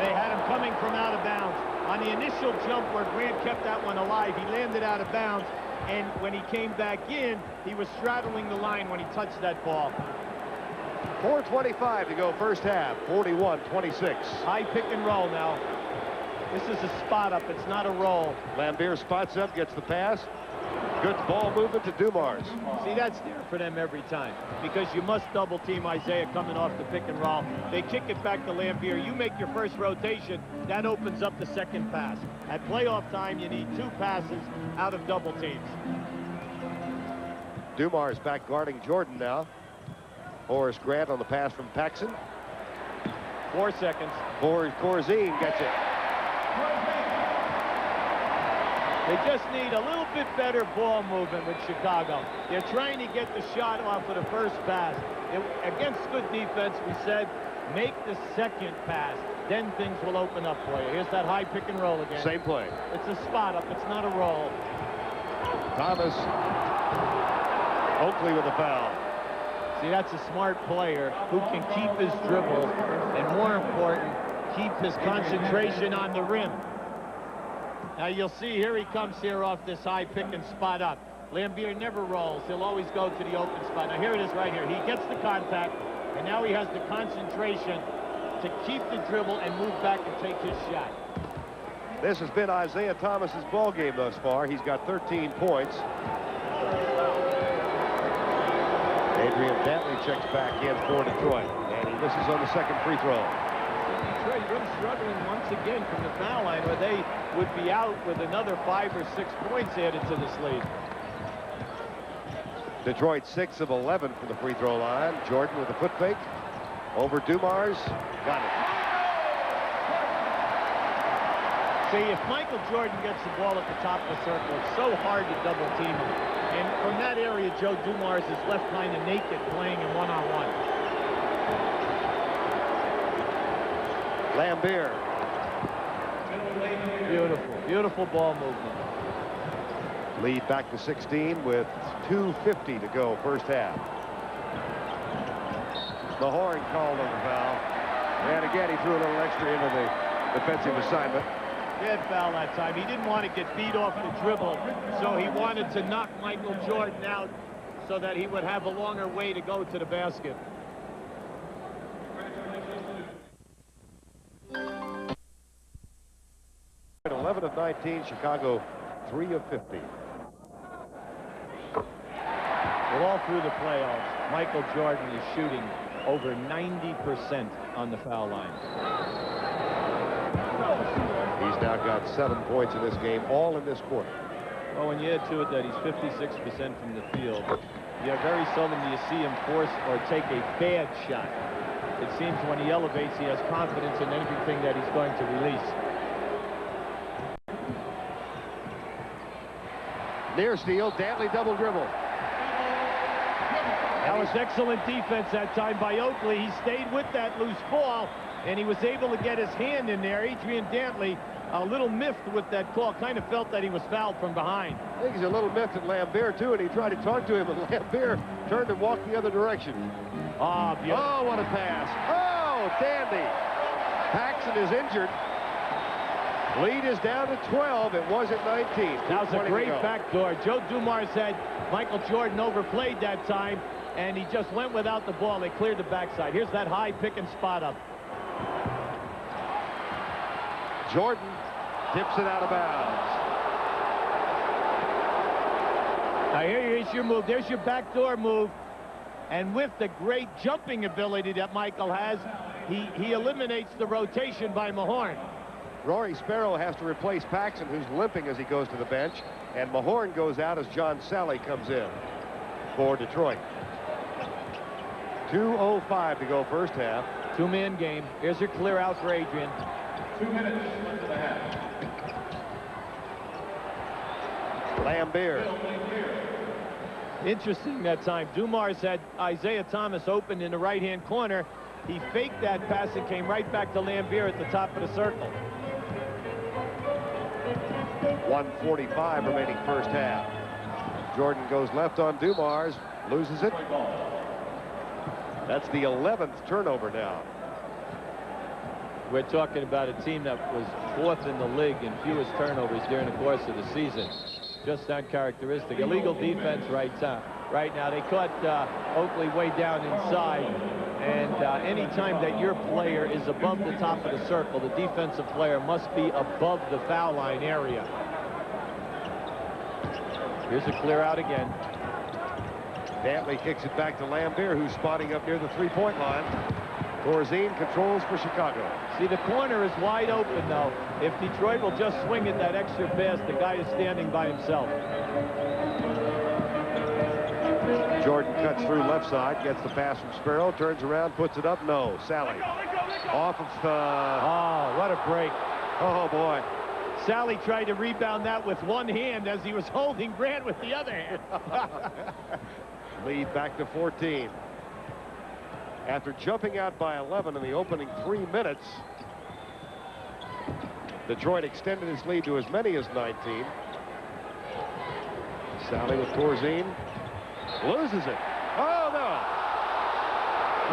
They had him coming from out of bounds. On the initial jump where Grant kept that one alive, he landed out of bounds, and when he came back in, he was straddling the line when he touched that ball. 4:25 to go first half, 41-26. High pick and roll now. This is a spot up, it's not a roll. Lambier spots up, gets the pass. Good ball movement to Dumars. See, that's there for them every time, because you must double team Isiah coming off the pick and roll. They kick it back to Lambier. You make your first rotation, that opens up the second pass. At playoff time, you need 2 passes out of double teams. Dumars back guarding Jordan now. Horace Grant on the pass from Paxson. 4 seconds. Corzine gets it. They just need a little bit better ball movement with Chicago. They're trying to get the shot off of the first pass. Against good defense, we said, make the second pass. Then things will open up for you. Here's that high pick and roll again. Same play. It's a spot up. It's not a roll. Thomas. Oakley with a foul. See, that's a smart player who can keep his dribble and, more important, keep his concentration on the rim. Now you'll see here he comes here off this high pick and spot up. Lambier never rolls. He'll always go to the open spot. Now here it is right here. He gets the contact, and now he has the concentration to keep the dribble and move back and take his shot. This has been Isiah Thomas's ball game thus far. He's got 13 points. Adrian Dantley checks back in for Detroit, and he misses on the second free throw. Detroit really struggling once again from the foul line, where they would be out with another 5 or 6 points added to this lead. Detroit 6 of 11 from the free throw line. Jordan with a foot fake over Dumars. Got it. See, if Michael Jordan gets the ball at the top of the circle, it's so hard to double team him. And from that area, Joe Dumars is left kind of naked playing in one-on-one. Lambier. Beautiful, beautiful ball movement. Lead back to 16 with 2:50 to go first half. Mahorn called on the foul. And again, he threw a little extra into the defensive assignment. He had foul that time. He didn't want to get beat off the dribble, so he wanted to knock Michael Jordan out so that he would have a longer way to go to the basket. At 11 of 19, Chicago 3 of 50. Well, all through the playoffs, Michael Jordan is shooting over 90% on the foul line. He's now got 7 points in this game, all in this quarter. Well, when you add to it that he's 56% from the field, very seldom do you see him force or take a bad shot. It seems when he elevates, he has confidence in everything that he's going to release. Near steal, Dantley double dribble. That was excellent defense that time by Oakley. He stayed with that loose ball, and he was able to get his hand in there. Adrian Dantley, a little miffed with that call, kind of felt that he was fouled from behind. I think he's a little miffed at Lambier, too, and he tried to talk to him, and Lambier turned and walked the other direction. Oh, beautiful. Oh, what a pass. Oh, dandy. Paxson is injured. Lead is down to 12. It was at 19. That was a great backdoor. Joe Dumars said Michael Jordan overplayed that time, and he just went without the ball. They cleared the backside. Here's that high pick and spot up. Jordan tips it out of bounds. Now here's your move. There's your backdoor move. And with the great jumping ability that Michael has, he eliminates the rotation by Mahorn. Rory Sparrow has to replace Paxson, who's limping as he goes to the bench. And Mahorn goes out as John Sally comes in for Detroit. 2:05 to go first half. Two-man game. Here's your clear out for Adrian. 2 minutes to the half. Lambier. Interesting that time. Dumars had Isiah Thomas open in the right-hand corner. He faked that pass and came right back to Lambier at the top of the circle. 1:45 remaining first half. Jordan goes left on Dumars, loses it. That's the 11th turnover now. We're talking about a team that was 4th in the league in fewest turnovers during the course of the season. Just uncharacteristic. Illegal defense right now. They caught Oakley way down inside. And any time that your player is above the top of the circle, the defensive player must be above the foul line area. Here's a clear out again. Dantley kicks it back to Lambier, who's spotting up near the three-point line. Corzine controls for Chicago. See, the corner is wide open, though. If Detroit will just swing it that extra pass, the guy is standing by himself. Jordan cuts through left side, gets the pass from Sparrow, turns around, puts it up. No. Sally. Off of... Oh, what a break. Oh, boy. Sally tried to rebound that with one hand as he was holding Grant with the other hand. Lead back to 14. After jumping out by 11 in the opening 3 minutes, Detroit extended his lead to as many as 19. Sally with Corzine. Loses it. Oh, no.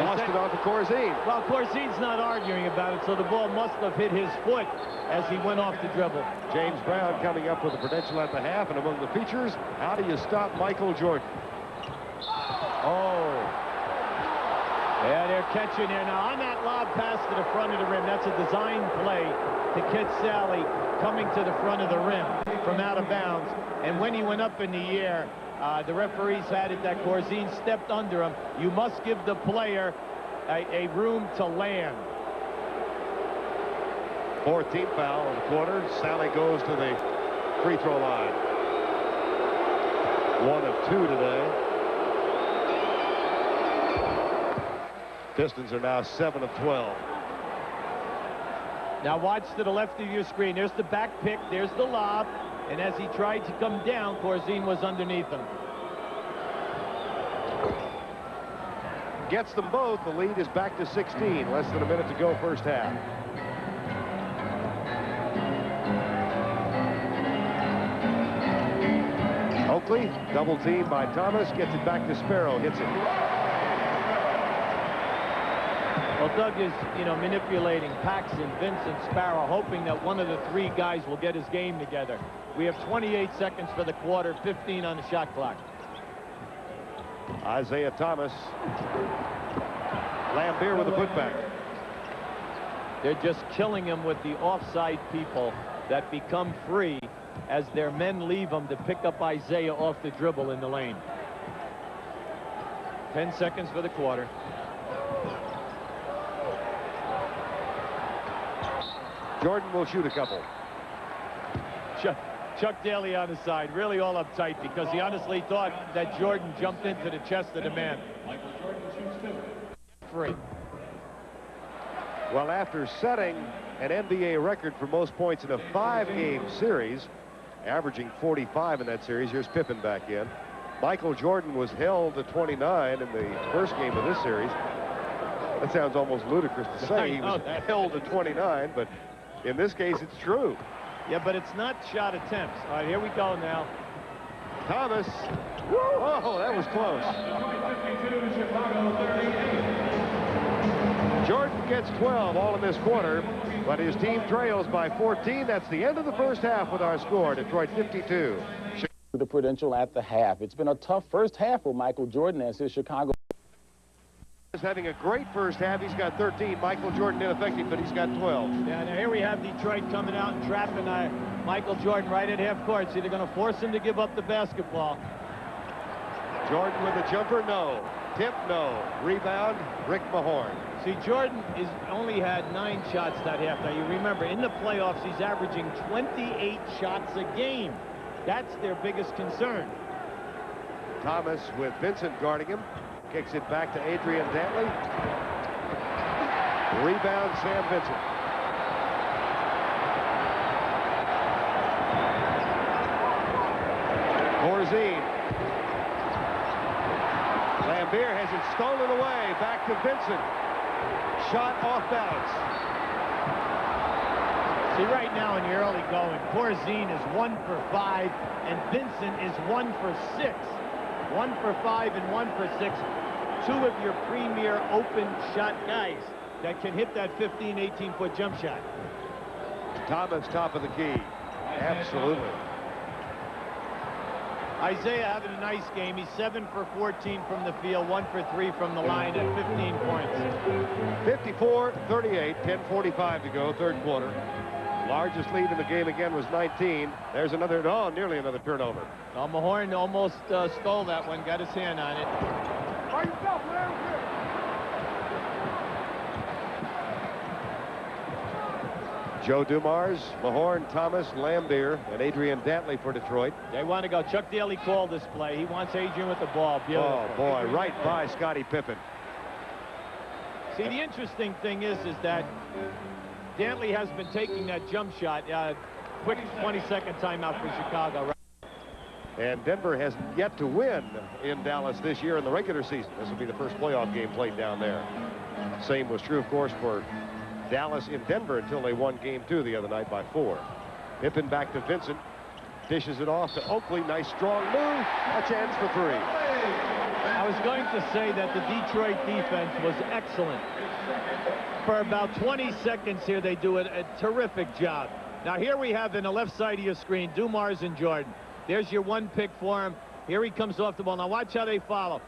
Lost it off of Corzine. Well, Corzine's not arguing about it, so the ball must have hit his foot as he went off the dribble. James Brown coming up with a credential at the half, and among the features, how do you stop Michael Jordan? Oh. Yeah, they're catching there. Now, on that lob pass to the front of the rim, that's a design play to catch Sally coming to the front of the rim from out of bounds. And when he went up in the air, the referees had it that Corzine stepped under him. You must give the player a room to land. 14th foul in the quarter. Sally goes to the free throw line. 1 of 2 today. Pistons are now 7 of 12. Now watch to the left of your screen. There's the back pick. There's the lob. And as he tried to come down, Corzine was underneath him. Gets them both. The lead is back to 16. Less than a minute to go first half. Oakley, double team by Thomas, gets it back to Sparrow, hits it. Well, Doug is, manipulating Paxson, Vincent, Sparrow, hoping that one of the 3 guys will get his game together. We have 28 seconds for the quarter, 15 on the shot clock. Isiah Thomas. Lambier with a putback. They're just killing him with the offside people that become free as their men leave them to pick up Isiah off the dribble in the lane. 10 seconds for the quarter. Jordan will shoot a couple. Chuck Daly on the side, really all uptight because he honestly thought that Jordan jumped into the chest of the man. Free. Well, after setting an NBA record for most points in a 5-game series, averaging 45 in that series, here's Pippen back in. Michael Jordan was held to 29 in the first game of this series. That sounds almost ludicrous to say. He was held to 29, but in this case, it's true. Yeah, but it's not shot attempts. All right, here we go now. Thomas. Oh, that was close. Jordan gets 12 all in this quarter, but his team trails by 14. That's the end of the first half with our score. Detroit 52. The Prudential at the half. It's been a tough first half for Michael Jordan as his Chicago is having a great first half. He's got 13. Michael Jordan ineffective, but he's got 12. Yeah, now here we have Detroit coming out and trapping Michael Jordan right at half court. See, they're going to force him to give up the basketball. Jordan with a jumper, no. Tip, no. Rebound, Rick Mahorn. See, Jordan only had 9 shots that half. Now, you remember, in the playoffs, he's averaging 28 shots a game. That's their biggest concern. Thomas with Vincent guarding him. Kicks it back to Adrian Dantley. Rebound, Sam Vincent. Corzine. Lambier has it stolen away. Back to Vincent. Shot off balance. See, right now in the early going, Corzine is 1 for 5, and Vincent is 1 for 6. 1 for 5 and 1 for 6. Two of your premier open shot guys that can hit that 15, 18-foot jump shot. Thomas, top of the key. Absolutely. Isiah having a nice game. He's 7 for 14 from the field, 1 for 3 from the line at 15 points. 54-38, 10:45 to go, third quarter. Largest lead in the game again was 19. There's another, nearly another turnover. Well, Mahorn almost stole that one, got his hand on it. Joe Dumars, Mahorn, Thomas, Lambier, and Adrian Dantley for Detroit. They want to go. Chuck Daly called this play. He wants Adrian with the ball. Beautiful. Oh, boy, right by Scottie Pippen. See, the interesting thing is that Dantley has been taking that jump shot. Quick 20-second timeout for Chicago. Right? And Denver has yet to win in Dallas this year in the regular season. This will be the first playoff game played down there. Same was true, of course, for Dallas in Denver until they won game 2 the other night by 4. Pippen back to Vincent. Dishes it off to Oakley. Nice strong move. A chance for 3. I was going to say that the Detroit defense was excellent. For about 20 seconds here, they do a terrific job. Now here we have in the left side of your screen, Dumars and Jordan. There's your one pick for him. Here he comes off the ball. Now watch how they follow.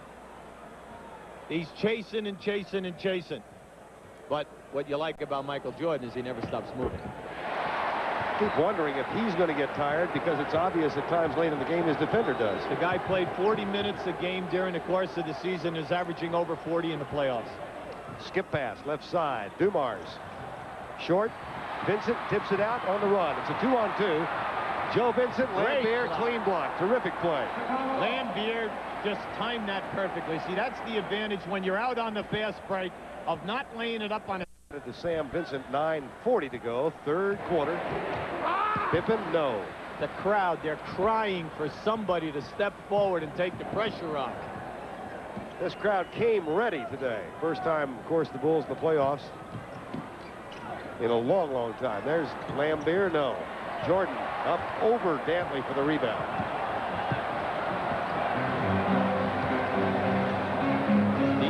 He's chasing and chasing and chasing. But what you like about Michael Jordan is he never stops moving. Keep wondering if he's going to get tired, because it's obvious at times late in the game his defender does. The guy played 40 minutes a game during the course of the season, is averaging over 40 in the playoffs. Skip pass, left side, Dumars. Short, Vincent tips it out on the run. It's a 2-on-2. Joe Vincent, Lambier, clean block. Terrific play. Lambier just timed that perfectly. See, that's the advantage when you're out on the fast break of not laying it up on it. To Sam Vincent, 9:40 to go, third quarter. Pippen, no. The crowd, they're crying for somebody to step forward and take the pressure off. This crowd came ready today. First time, of course, the Bulls in the playoffs in a long, long time. There's Lambier, no. Jordan up over Dantley for the rebound.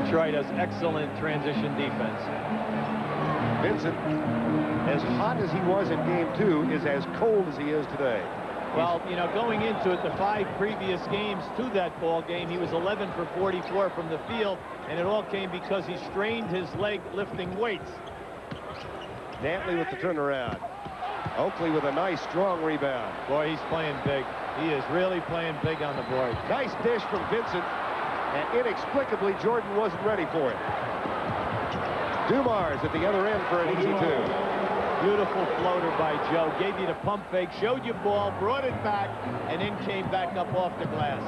Detroit has excellent transition defense. Vincent, as hot as he was in game 2, is as cold as he is today. Well, you know, going into it, the 5 previous games to that ball game, he was 11 for 44 from the field, and it all came because he strained his leg lifting weights. Dantley with the turnaround. Oakley with a nice, strong rebound. Boy, he's playing big. He is really playing big on the board. Nice dish from Vincent, and inexplicably, Jordan wasn't ready for it. Dumars at the other end for an easy 2. Beautiful floater by Joe. Gave you the pump fake, showed you ball, brought it back, and then came back up off the glass.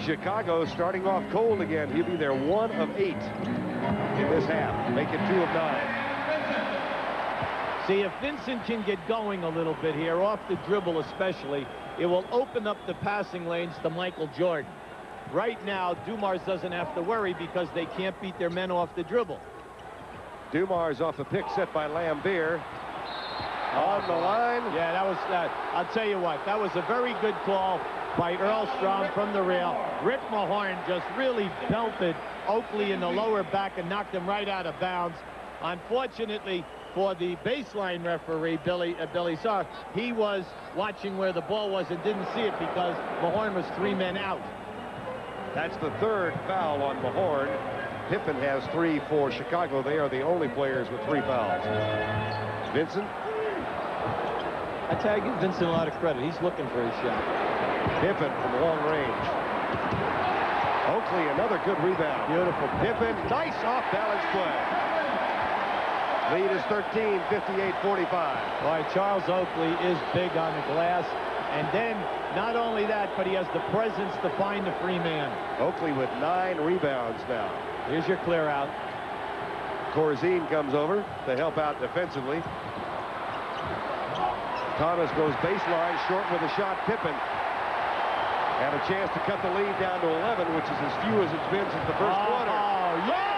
Chicago starting off cold again. He'll be their 1 of 8 in this half. Make it 2 of 9. See, if Vincent can get going a little bit here, off the dribble especially, it will open up the passing lanes to Michael Jordan. Right now, Dumars doesn't have to worry because they can't beat their men off the dribble. Dumars off a pick set by Lambier. On the line. Yeah, that was that. I'll tell you what, that was a very good call by Earl Strom from the rail. Rick Mahorn just really belted Oakley in the lower back and knocked him right out of bounds. Unfortunately for the baseline referee, Billy Sarr, he was watching where the ball was and didn't see it because Mahorn was 3 men out. That's the 3rd foul on Mahorn. Pippen has 3 for Chicago. They are the only players with 3 fouls. Vincent. I tell you, I give Vincent a lot of credit. He's looking for his shot. Pippen from long range. Oakley, another good rebound. Beautiful. Pippen, nice off-balance play. Lead is 13, 58-45. Boy, Charles Oakley is big on the glass. And then, not only that, but he has the presence to find the free man. Oakley with 9 rebounds now. Here's your clear out. Corzine comes over to help out defensively. Thomas goes baseline, short with a shot. Pippen. And a chance to cut the lead down to 11, which is as few as it's been since the first quarter. Oh, yeah!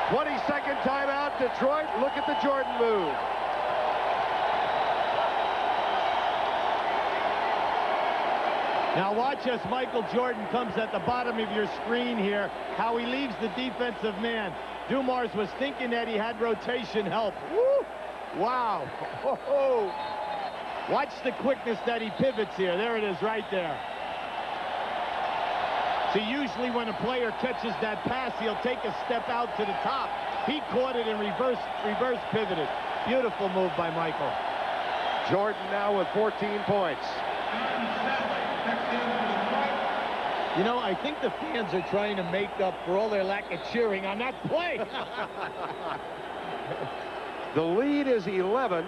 22nd timeout, Detroit. Look at the Jordan move. Now watch as Michael Jordan comes at the bottom of your screen here, how he leaves the defensive man. Dumars was thinking that he had rotation help. Woo! Wow. Oh. Watch the quickness that he pivots here. There it is right there. See, usually when a player catches that pass, he'll take a step out to the top. He caught it and reverse pivoted. Beautiful move by Michael. Jordan now with 14 points. You know, I think the fans are trying to make up for all their lack of cheering on that play. The lead is 11.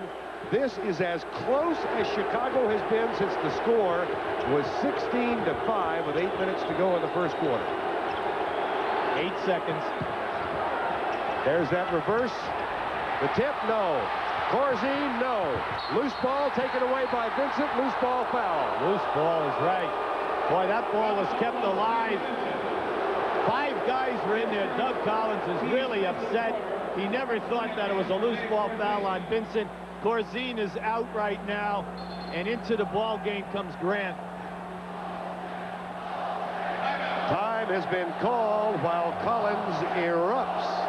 This is as close as Chicago has been since the score was 16-5 with 8 minutes to go in the first quarter. 8 seconds. There's that reverse. The tip, no. Corzine, no. Loose ball taken away by Vincent. Loose ball foul. Loose ball is right. Boy, that ball was kept alive. 5 guys were in there. Doug Collins is really upset. He never thought that it was a loose ball foul on Vincent. Corzine is out right now, and into the ball game comes Grant. Time has been called while Collins erupts.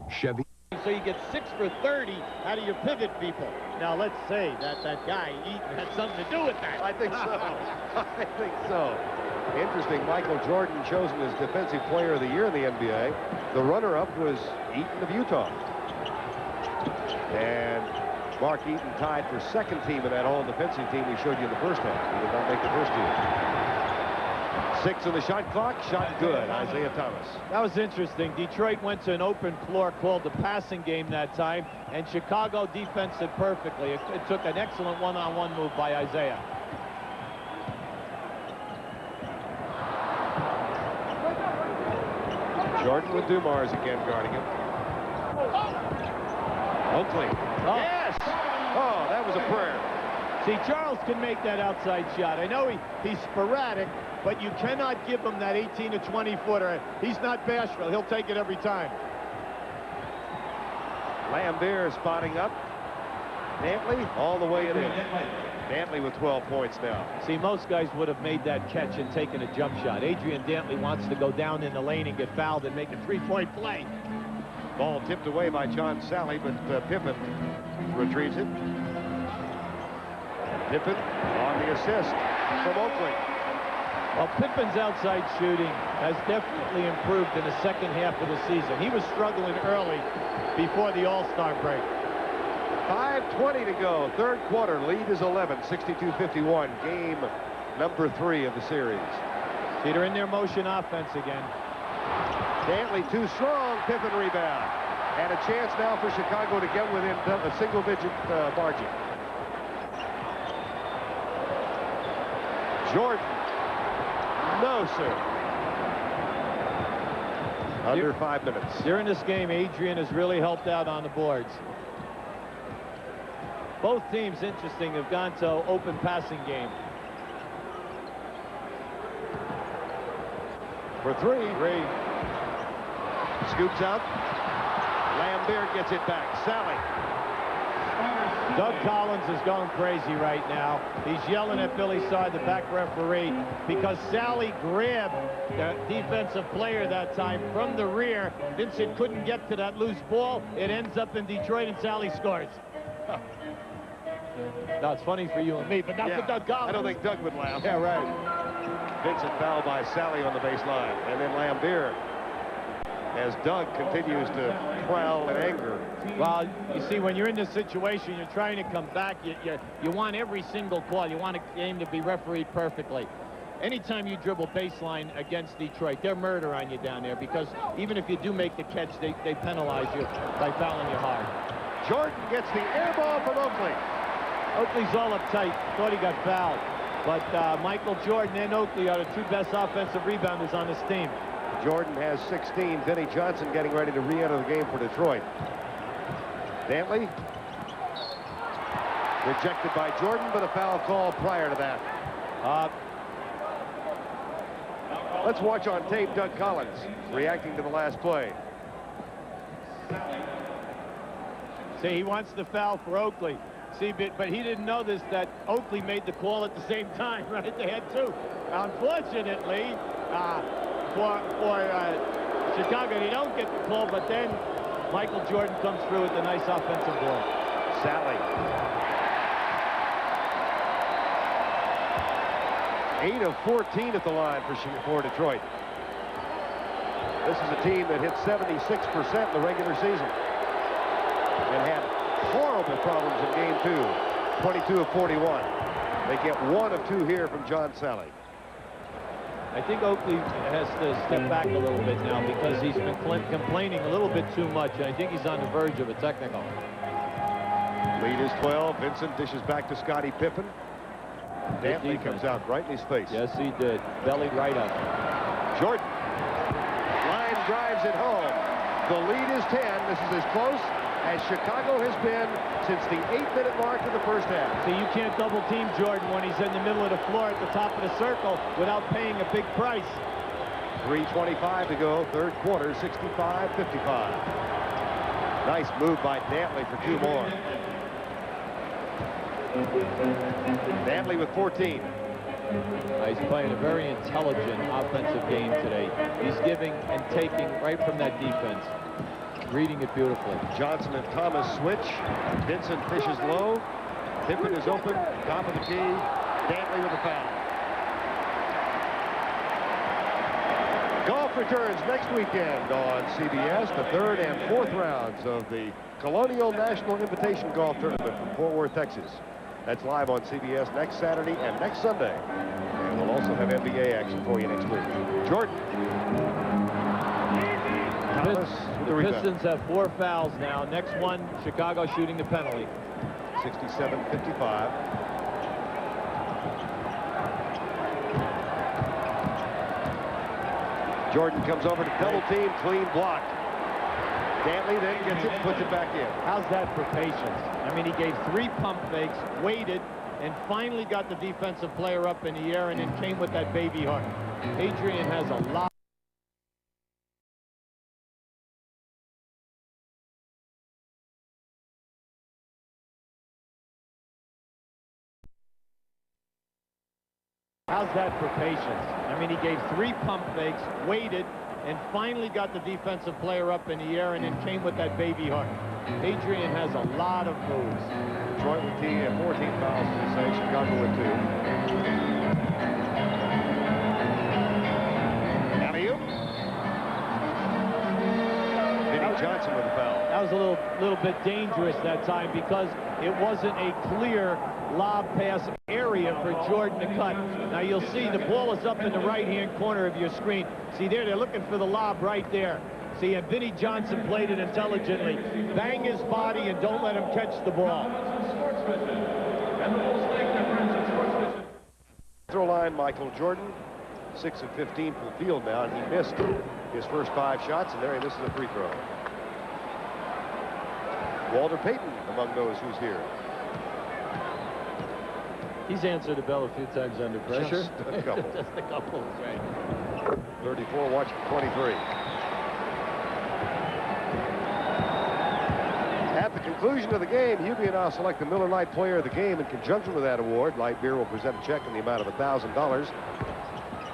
Chevy. So you get 6 for 30 out of your pivot people. Now let's say that guy Eaton had something to do with that. I think so. I think so. Interesting, Michael Jordan chosen as Defensive Player of the Year in the NBA. The runner-up was Eaton of Utah. And Mark Eaton tied for second team in that all-defensive team we showed you in the first half. He did not make the first team. 6 on the shot clock. Shot good. Isiah Thomas. That was interesting. Detroit went to an open floor called the passing game that time, and Chicago defensed it perfectly. It took an excellent one-on-one move by Isiah. Jordan with Dumars again guarding him. Oakley. Oh. Yes! Oh, that was a prayer. See, Charles can make that outside shot. I know he's sporadic, but you cannot give him that 18 to 20 footer. He's not bashful. He'll take it every time. Lambeer spotting up. Dantley all the way in. Dantley with 12 points now. See, most guys would have made that catch and taken a jump shot. Adrian Dantley wants to go down in the lane and get fouled and make a three-point play. Ball tipped away by John Sally, but Pippen retrieves it. Pippen on the assist from Oakley. Well, Pippen's outside shooting has definitely improved in the second half of the season. He was struggling early before the All-Star break. 5:20 to go. Third quarter. Lead is 11. 62-51. Game number 3 of the series. See, they're in their motion offense again. Dantley too strong. Pippen rebound. And a chance now for Chicago to get within a single-digit margin. Jordan. No, sir. Under 5 minutes. During this game, Adrian has really helped out on the boards. Both teams, interesting, have gone to open passing game. For three. Scoops out. Lambeer gets it back. Sally. Doug Collins is going crazy right now. He's yelling at Billy Sard, the back referee, because Sally grabbed the defensive player that time from the rear. Vincent couldn't get to that loose ball. It ends up in Detroit, and Sally scores. No, it's funny for you and me, but not for Doug Collins. I don't think Doug would laugh. Yeah, right. Vincent fouled by Sally on the baseline. And then Lambeer, as Doug continues to prowl in anger. Well, you see, when you're in this situation, you're trying to come back. You want every single call. You want a game to be refereed perfectly. Anytime you dribble baseline against Detroit, they're murder on you down there, because even if you do make the catch, they penalize you by fouling you hard. Jordan gets the air ball from Oakley. Oakley's all uptight. Thought he got fouled. But Michael Jordan and Oakley are the two best offensive rebounders on this team. Jordan has 16. Vinnie Johnson getting ready to re-enter the game for Detroit. Dantley. Rejected by Jordan, but a foul call prior to that. Let's watch on tape Doug Collins reacting to the last play. See, he wants the foul for Oakley. See, but he didn't know this, that Oakley made the call at the same time, right? They had two. Unfortunately, for Chicago, they don't get the call, but then Michael Jordan comes through with a nice offensive ball. Sally. 8 of 14 at the line for Detroit. This is a team that hit 76% in the regular season and had horrible problems in game 2. 22 of 41. They get 1 of 2 here from John Sally. I think Oakley has to step back a little bit now because he's been complaining a little bit too much. I think he's on the verge of a technical. Lead is 12. Vincent dishes back to Scottie Pippen. Dantley comes out right in his face. Yes, he did. Bellied right up. Jordan. Line drives it home. The lead is 10. This is as close as Chicago has been since the 8-minute mark of the first half. See, you can't double team Jordan when he's in the middle of the floor at the top of the circle without paying a big price. 3:25 to go, third quarter, 65-55. Nice move by Dantley for 2 more. Dantley with 14. He's playing a very intelligent offensive game today. He's giving and taking right from that defense. Reading it beautifully. Johnson and Thomas switch. Vincent fishes low. Pippen is open. Top of the key. Dantley with a foul. Golf returns next weekend on CBS. The 3rd and 4th rounds of the Colonial National Invitation Golf Tournament from Fort Worth, Texas. That's live on CBS next Saturday and next Sunday. And we'll also have NBA action for you next week. Jordan. Thomas with the rebound. Pistons have 4 fouls now. Next one, Chicago shooting the penalty. 67-55. Jordan comes over to double team, clean block. Dantley then gets it and puts it back in. How's that for patience? I mean, he gave 3 pump fakes, waited, and finally got the defensive player up in the air and then came with that baby heart. Adrian has a lot. How's that for patience? I mean, he gave 3 pump fakes, waited, and finally got the defensive player up in the air and then came with that baby heart. Adrian has a lot of moves. Detroit with 14 fouls to say, Chicago with 2. Alley-oop. Vinnie Johnson with a foul. That was a little bit dangerous that time because it wasn't a clear lob pass area for Jordan to cut. Now you'll see the ball is up in the right-hand corner of your screen. See there, they're looking for the lob right there. See, and Vinnie Johnson played it intelligently. Bang his body and don't let him catch the ball. Throw line, Michael Jordan, 6 of 15 from the field now, and he missed his first 5 shots, and there he misses a free throw. Walter Payton among those who's here. He's answered the bell a few times under pressure. Just a couple. Just a couple, right. 34 watching 23. At the conclusion of the game, Hubie will now select the Miller Lite Player of the Game. In conjunction with that award, Light Beer will present a check in the amount of $1,000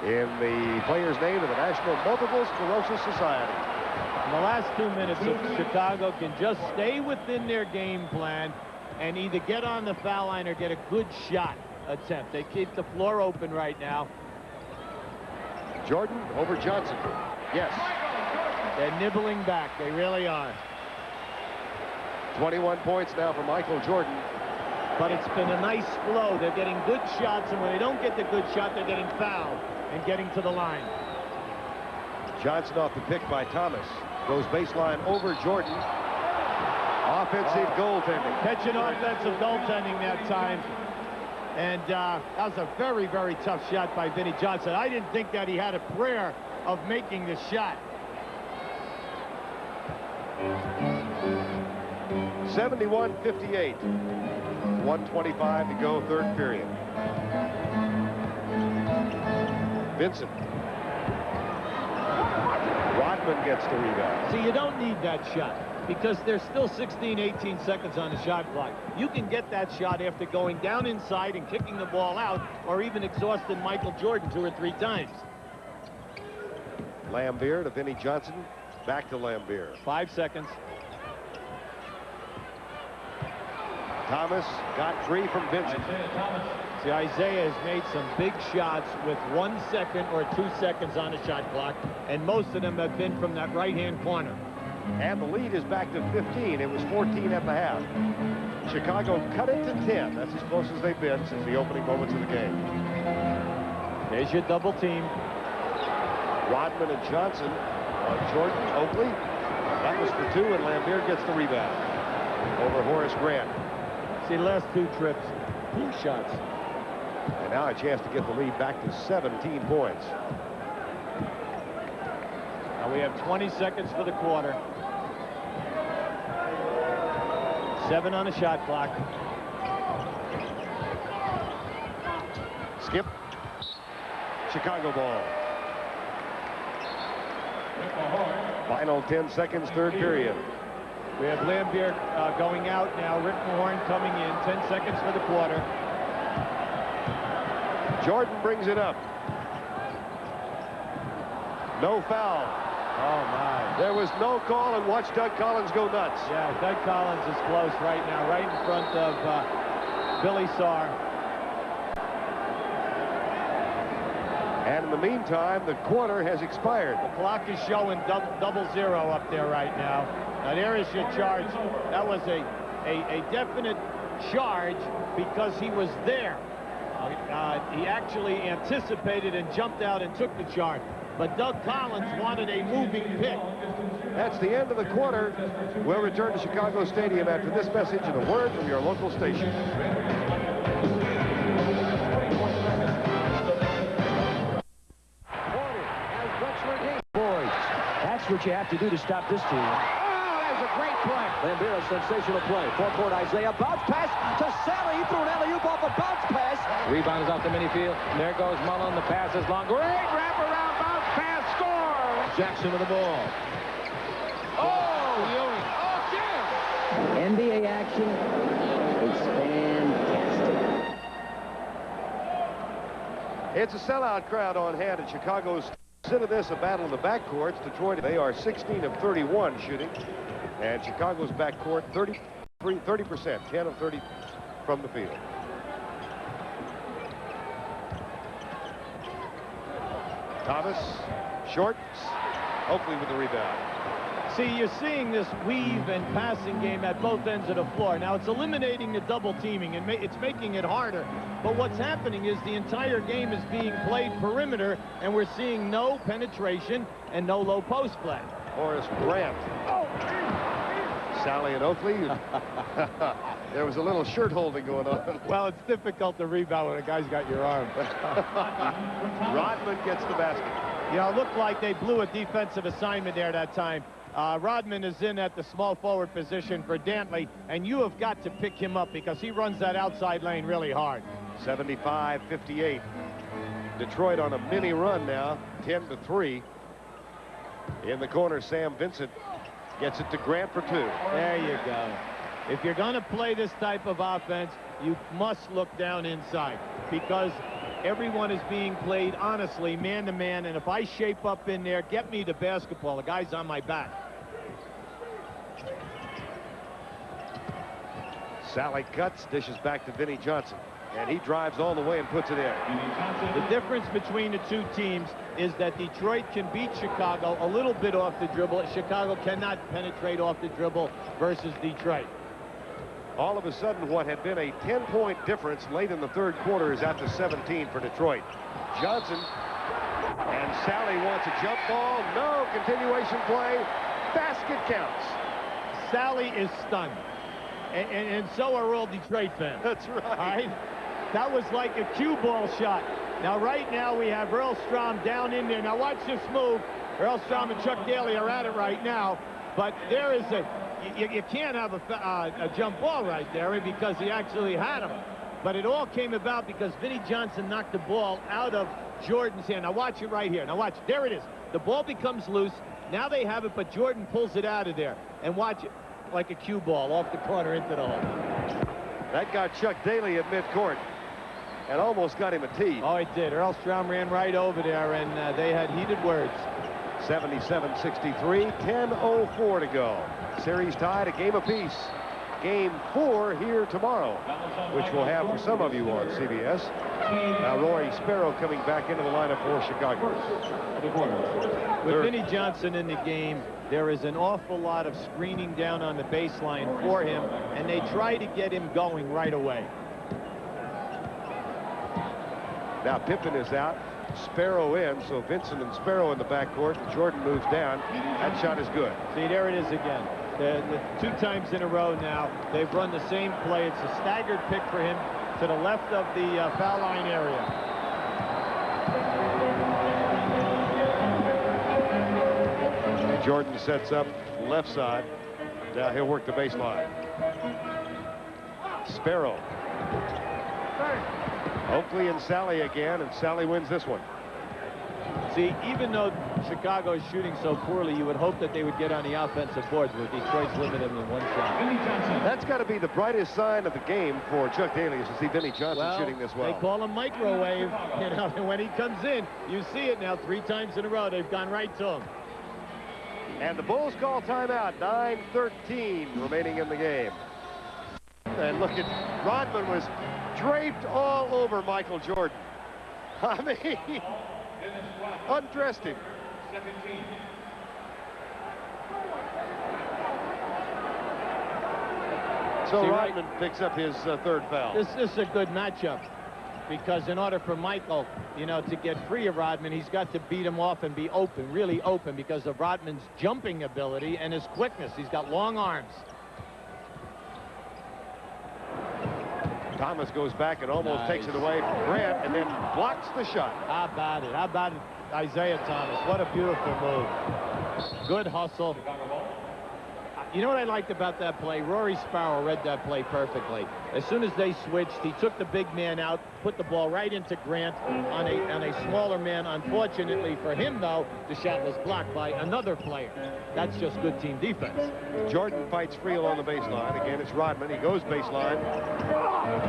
in the player's name of the National Multiple Sclerosis Society. In the last 2 minutes, if Chicago can just stay within their game plan and either get on the foul line or get a good shot attempt. They keep the floor open right now. Jordan over Johnson. Yes. They're nibbling back. They really are. 21 points now for Michael Jordan. But it's been a nice flow. They're getting good shots, and when they don't get the good shot, they're getting fouled and getting to the line. Johnson off the pick by Thomas. Goes baseline over Jordan. Offensive goaltending. Catching offensive goaltending that time. And that was a very, very tough shot by Vinnie Johnson. I didn't think that he had a prayer of making the shot. 71-58. 1:25 to go, third period. Vincent. Rodman gets the rebound. See, you don't need that shot because there's still 16, 18 seconds on the shot clock. You can get that shot after going down inside and kicking the ball out, or even exhausting Michael Jordan 2 or 3 times. Lambier to Vinnie Johnson. Back to Lambier. 5 seconds. Thomas got 3 from Vincent. See, Isiah has made some big shots with 1 second or 2 seconds on the shot clock, and most of them have been from that right-hand corner. And the lead is back to 15. It was 14 at the half. Chicago cut it to 10. That's as close as they've been since the opening moments of the game. There's your double team. Rodman and Johnson on Jordan, Oakley. That was for 2, and Lambier gets the rebound over Horace Grant. See, last 2 trips, 2 shots. And now a chance to get the lead back to 17 points. Now we have 20 seconds for the quarter. 7 on the shot clock. Skip. Chicago ball. Final 10 seconds, third period. We have Lambier going out now. Rick Mahorn coming in. 10 seconds for the quarter. Jordan brings it up. No foul. Oh, my. There was no call, and watch Doug Collins go nuts. Yeah, Doug Collins is close right now, right in front of Billy Sarr. And in the meantime, the quarter has expired. The clock is showing double zero up there right now. Now, there is your charge. That was a definite charge because he was there. He actually anticipated and jumped out and took the charge. But Doug Collins wanted a moving pick. That's the end of the quarter. We'll return to Chicago Stadium after this message and a word from your local station. Boys, that's what you have to do to stop this team. Oh, that was a great play. Lambier, a sensational play. Forecourt, Isiah, bounce pass to Sally. He threw an alley-oop off a bounce pass. Rebound is off the mini field. There goes Mullen. The pass is long. Great wraparound bounce pass. Score. Jackson with the ball. Oh, Ewing. Oh, Jim. NBA action is fantastic. It's a sellout crowd on hand at Chicago's. Instead of this, a battle in the backcourts. Detroit, they are 16 of 31 shooting. And Chicago's backcourt, 30%, 10 of 30 from the field. Thomas, short, Oakley with the rebound. See, you're seeing this weave and passing game at both ends of the floor. Now, it's eliminating the double teaming, and it's making it harder. But what's happening is the entire game is being played perimeter, and we're seeing no penetration and no low post play. Horace Grant. Oh. Sally and Oakley. There was a little shirt holding going on. Well, it's difficult to rebound when a guy's got your arm. Rodman gets the basket. You know, it looked like they blew a defensive assignment there that time. Rodman is in at the small forward position for Dantley, and you have got to pick him up because he runs that outside lane really hard. 75-58. Detroit on a mini run now, 10-3. In the corner, Sam Vincent gets it to Grant for 2. There you go. If you're going to play this type of offense, you must look down inside because everyone is being played honestly, man-to-man, and if I shape up in there, get me the basketball. The guy's on my back. Sally cuts, dishes back to Vinnie Johnson, and he drives all the way and puts it in. The difference between the two teams is that Detroit can beat Chicago a little bit off the dribble. Chicago cannot penetrate off the dribble versus Detroit. All of a sudden, what had been a 10-point difference late in the third quarter is out to 17 for Detroit. Johnson and Sally wants a jump ball. No continuation play. Basket counts. Sally is stunned. And so are all Detroit fans. That's right. All right? That was like a cue ball shot. Now, right now, we have Earl Strom down in there. Now, watch this move. Earl Strom and Chuck Daly are at it right now. But there is you can't have a jump ball right there because he actually had him. But it all came about because Vinnie Johnson knocked the ball out of Jordan's hand. Now, watch it right here. Now, watch. There it is. The ball becomes loose. Now they have it, but Jordan pulls it out of there. And watch it like a cue ball off the corner into the hole. That got Chuck Daly at midcourt and almost got him a tee. Oh, it did. Earl Strom ran right over there, and they had heated words. 77-63, 10:04 to go. Series tied, a game apiece. Game 4 here tomorrow, which we'll have for some of you on CBS. Now Rory Sparrow coming back into the lineup for Chicago. With Vinnie Johnson in the game, there is an awful lot of screening down on the baseline for him, and they try to get him going right away. Now Pippen is out, Sparrow in, so Vincent and Sparrow in the backcourt. Jordan moves down. That shot is good. See, there it is again. The 2 times in a row now, they've run the same play. It's a staggered pick for him to the left of the foul line area. Jordan sets up left side. Now he'll work the baseline. Sparrow. Oakley and Sally again, and Sally wins this one. See, even though Chicago is shooting so poorly, you would hope that they would get on the offensive boards, but Detroit's limited them in 1 shot. That's got to be the brightest sign of the game for Chuck Daly, is to see Vinnie Johnson shooting this well. They call him microwave, you know, and when he comes in, you see it now 3 times in a row. They've gone right to him. And the Bulls call timeout. 9:13 remaining in the game. And look at Rodman was draped all over Michael Jordan. I mean, undressed him. So Rodman picks up his 3rd foul. This is a good matchup because in order for Michael, you know, to get free of Rodman, he's got to beat him off and be open, really open, because of Rodman's jumping ability and his quickness. He's got long arms. Thomas goes back and almost takes it away from Grant and then blocks the shot. How about it? How about it, Isiah Thomas? What a beautiful move. Good hustle. You know what I liked about that play? Rory Sparrow read that play perfectly. As soon as they switched, he took the big man out, put the ball right into Grant on a smaller man. Unfortunately for him, though, the shot was blocked by another player. That's just good team defense. Jordan fights free along the baseline. Again, it's Rodman. He goes baseline.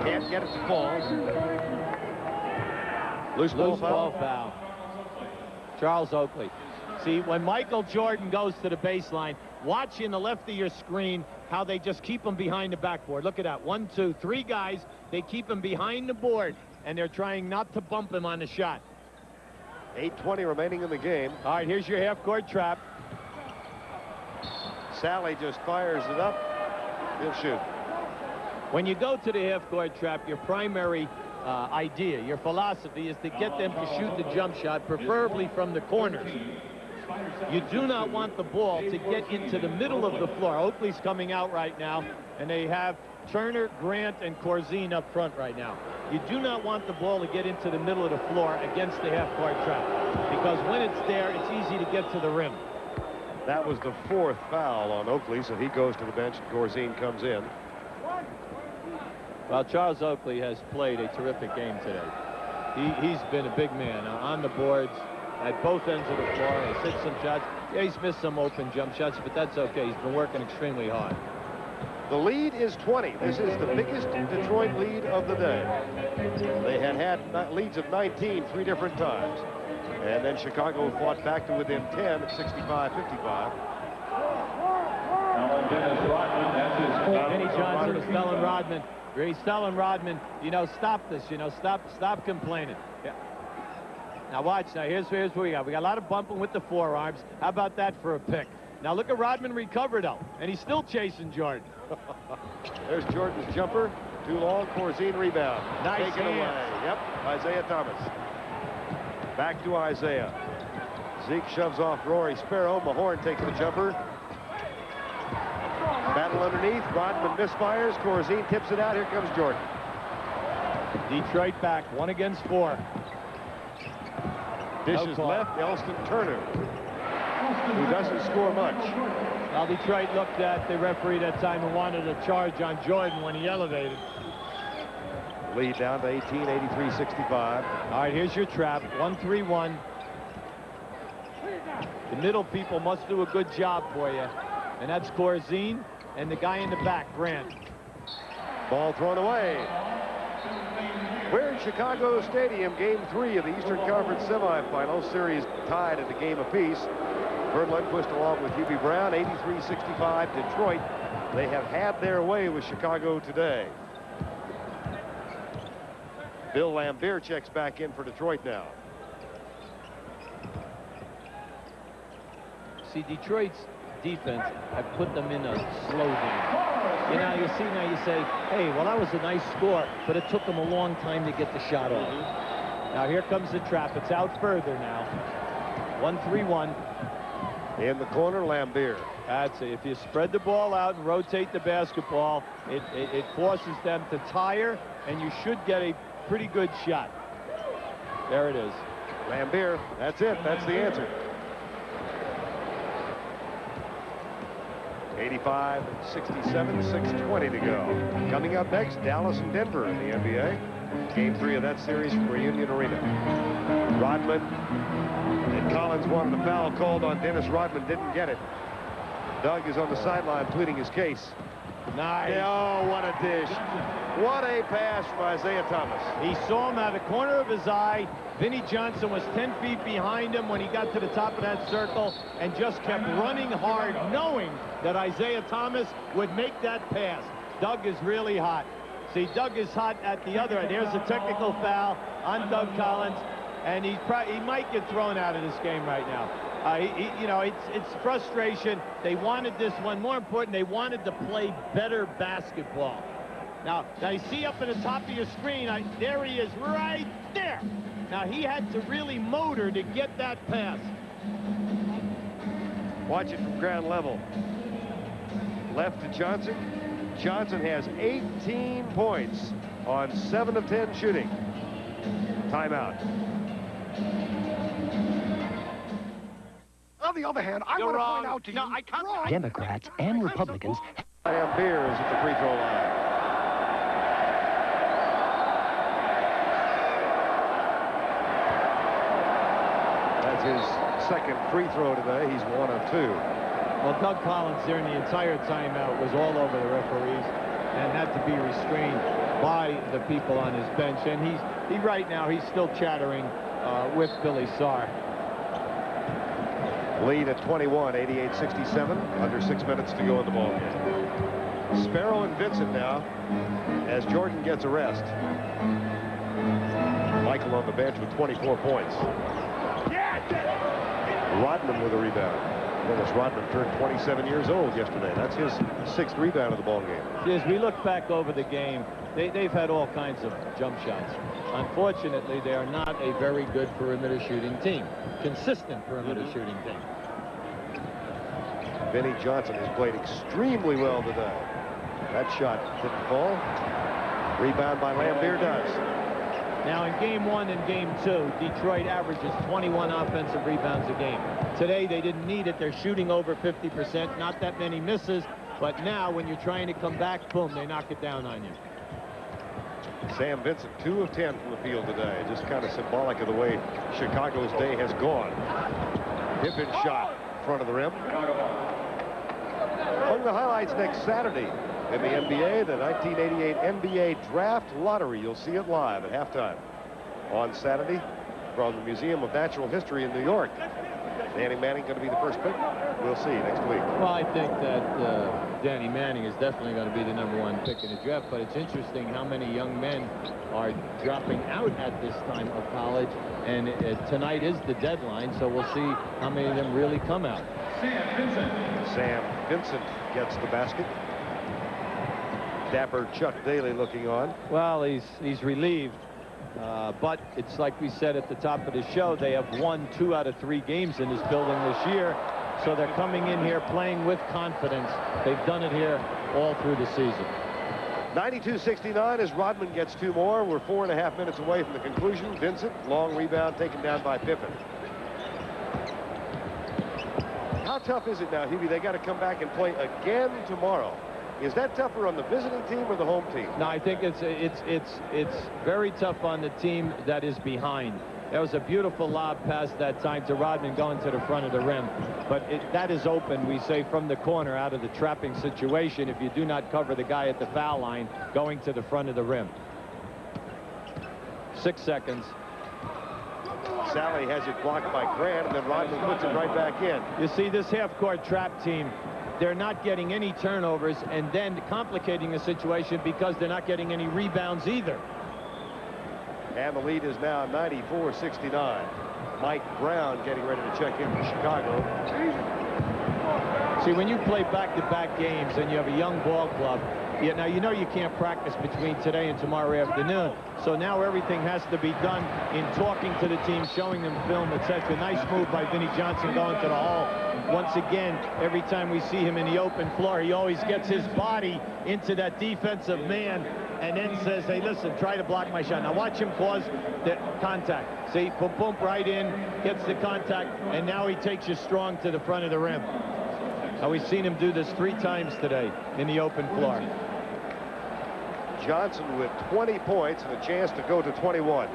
Can't get it to fall. Loose ball foul. Charles Oakley. See, when Michael Jordan goes to the baseline, watch in the left of your screen how they just keep him behind the backboard. Look at that. 1, 2, 3 guys. They keep him behind the board, and they're trying not to bump him on the shot. 8:20 remaining in the game. All right, here's your half-court trap. Sally just fires it up. He'll shoot. When you go to the half-court trap, your primary idea, your philosophy is to get them to shoot the jump shot, preferably from the corners. You do not want the ball to get into the middle of the floor. Oakley's coming out right now, and they have Turner, Grant, and Corzine up front right now. You do not want the ball to get into the middle of the floor against the half-court trap, because when it's there, it's easy to get to the rim. That was the 4th foul on Oakley, so he goes to the bench, and Corzine comes in. Well, Charles Oakley has played a terrific game today. He's been a big man on the boards, at both ends of the floor. He's hit some shots. Yeah, he's missed some open jump shots, but that's okay. He's been working extremely hard. The lead is 20. This is the biggest Detroit lead of the day. They had leads of 19 3 different times. And then Chicago fought back to within 10 at 65-55. Vinnie Johnson is telling Rodman, he's telling Rodman, you know, stop this, you know, stop complaining. Yeah. Now watch, now here's what we got. We got a lot of bumping with the forearms. How about that for a pick? Now look at Rodman recover though, and he's still chasing Jordan. There's Jordan's jumper. Too long. Corzine rebound. Nice Taken away. Yep. Isiah Thomas. Back to Isiah. Zeke shoves off Rory Sparrow. Mahorn takes the jumper. Battle underneath. Rodman misfires. Corzine tips it out. Here comes Jordan. Detroit back, 1 against 4. Dishes left. Elston Turner, who doesn't score much. Well, Detroit looked at the referee that time and wanted a charge on Jordan when he elevated. Lead down to 18, 83-65. All right, here's your trap. 1-3-1. The middle people must do a good job for you. And that's Corzine and the guy in the back, Grant. Ball thrown away. We're in Chicago Stadium, Game 3 of the Eastern Conference Semifinals. Series tied at the game apiece. Vern Lundquist along with Hubie Brown, 83-65 Detroit. They have had their way with Chicago today. Bill Laimbeer checks back in for Detroit now. See, Detroit's defense have put them in a slow game. You know, you see now, you say, hey, well, that was a nice score, but it took them a long time to get the shot off. Now here comes the trap. It's out further now. 1-3-1. In the corner, Laimbeer. That's it. If you spread the ball out and rotate the basketball, it forces them to tire, and you should get a pretty good shot. There it is. Laimbeer, that's it. That's the answer. 85-67, 6:20 to go. Coming up next, Dallas and Denver in the NBA. Game 3 of that series from Reunion Arena. Rodman and Collins wanted a foul called on Dennis Rodman, didn't get it. Doug is on the sideline pleading his case. Nice. Oh, what a dish. What a pass from Isiah Thomas. He saw him out of the corner of his eye. Vinnie Johnson was 10 feet behind him when he got to the top of that circle and just kept running hard, knowing that Isiah Thomas would make that pass. Doug is really hot. See, Doug is hot at the other end. There's a technical foul on Doug Collins, and he might get thrown out of this game right now. You know, it's frustration. They wanted this one. More important, they wanted to play better basketball. Now you see up in the top of your screen, there he is right there. Now, he had to really motor to get that pass. Watch it from ground level. Left to Johnson. Johnson has 18 points on 7 of 10 shooting. Timeout. On the other hand, I want to point out to you, Democrats and Republicans. Laimbeer is at the free throw line. That's his second free throw today. He's 1 of 2. Well, Doug Collins there in the entire timeout was all over the referees and had to be restrained by the people on his bench. And he right now, he's still chattering with Billy Sarr. Lead at 21, 88-67. Under 6 minutes to go in the ball game. Sparrow and Vincent now as Jordan gets a rest. Michael on the bench with 24 points. Rodman with a rebound. Dennis Rodman turned 27 years old yesterday. That's his 6th rebound of the ball game. As we look back over the game, they've had all kinds of jump shots. Unfortunately, they are not a very good perimeter shooting team. Consistent perimeter shooting team. Vinnie Johnson has played extremely well today. That shot didn't fall. Rebound by Laimbeer does. Now in game 1 and game 2, Detroit averages 21 offensive rebounds a game. Today they didn't need it. They're shooting over 50%. Not that many misses. But now when you're trying to come back, boom, they knock it down on you. Sam Vincent, 2 of 10 from the field today. Just kind of symbolic of the way Chicago's day has gone. Pippen shot in front of the rim. Among the highlights next Saturday in the NBA, the 1988 NBA Draft Lottery. You'll see it live at halftime on Saturday from the Museum of Natural History in New York. Danny Manning going to be the first pick? We'll see next week. Well, I think that Danny Manning is definitely going to be the #1 pick in the draft, but it's interesting how many young men are dropping out at this time of college, and tonight is the deadline, so we'll see how many of them really come out. Sam Vincent gets the basket. Dapper Chuck Daly looking on. Well, he's relieved. But it's like we said at the top of the show, they have won 2 out of 3 games in this building this year. So they're coming in here playing with confidence. They've done it here all through the season. 92-69 as Rodman gets 2 more. We're 4.5 minutes away from the conclusion. Vincent, long rebound taken down by Pippen. How tough is it now, Hubie? They got to come back and play again tomorrow. Is that tougher on the visiting team or the home team? No, I think it's very tough on the team that is behind. That was a beautiful lob pass that time to Rodman going to the front of the rim. But that is open, we say, from the corner out of the trapping situation if you do not cover the guy at the foul line going to the front of the rim. 6 seconds. Sally has it blocked by Grant, and then Rodman puts it right back in. You see, this half-court trap team, they're not getting any turnovers and then complicating the situation because they're not getting any rebounds either. And the lead is now 94-69. Mike Brown getting ready to check in for Chicago. See, when you play back-to-back games and you have a young ball club, now you know you can't practice between today and tomorrow afternoon. So now everything has to be done in talking to the team, showing them film, etc. Nice move by Vinnie Johnson going to the hole. Once again, every time we see him in the open floor, he always gets his body into that defensive man and then says, hey, listen, try to block my shot. Now watch him cause the contact. See, boom, boom, right in, gets the contact, and now he takes you strong to the front of the rim. Now we've seen him do this 3 times today in the open floor. Johnson with 20 points and a chance to go to 21.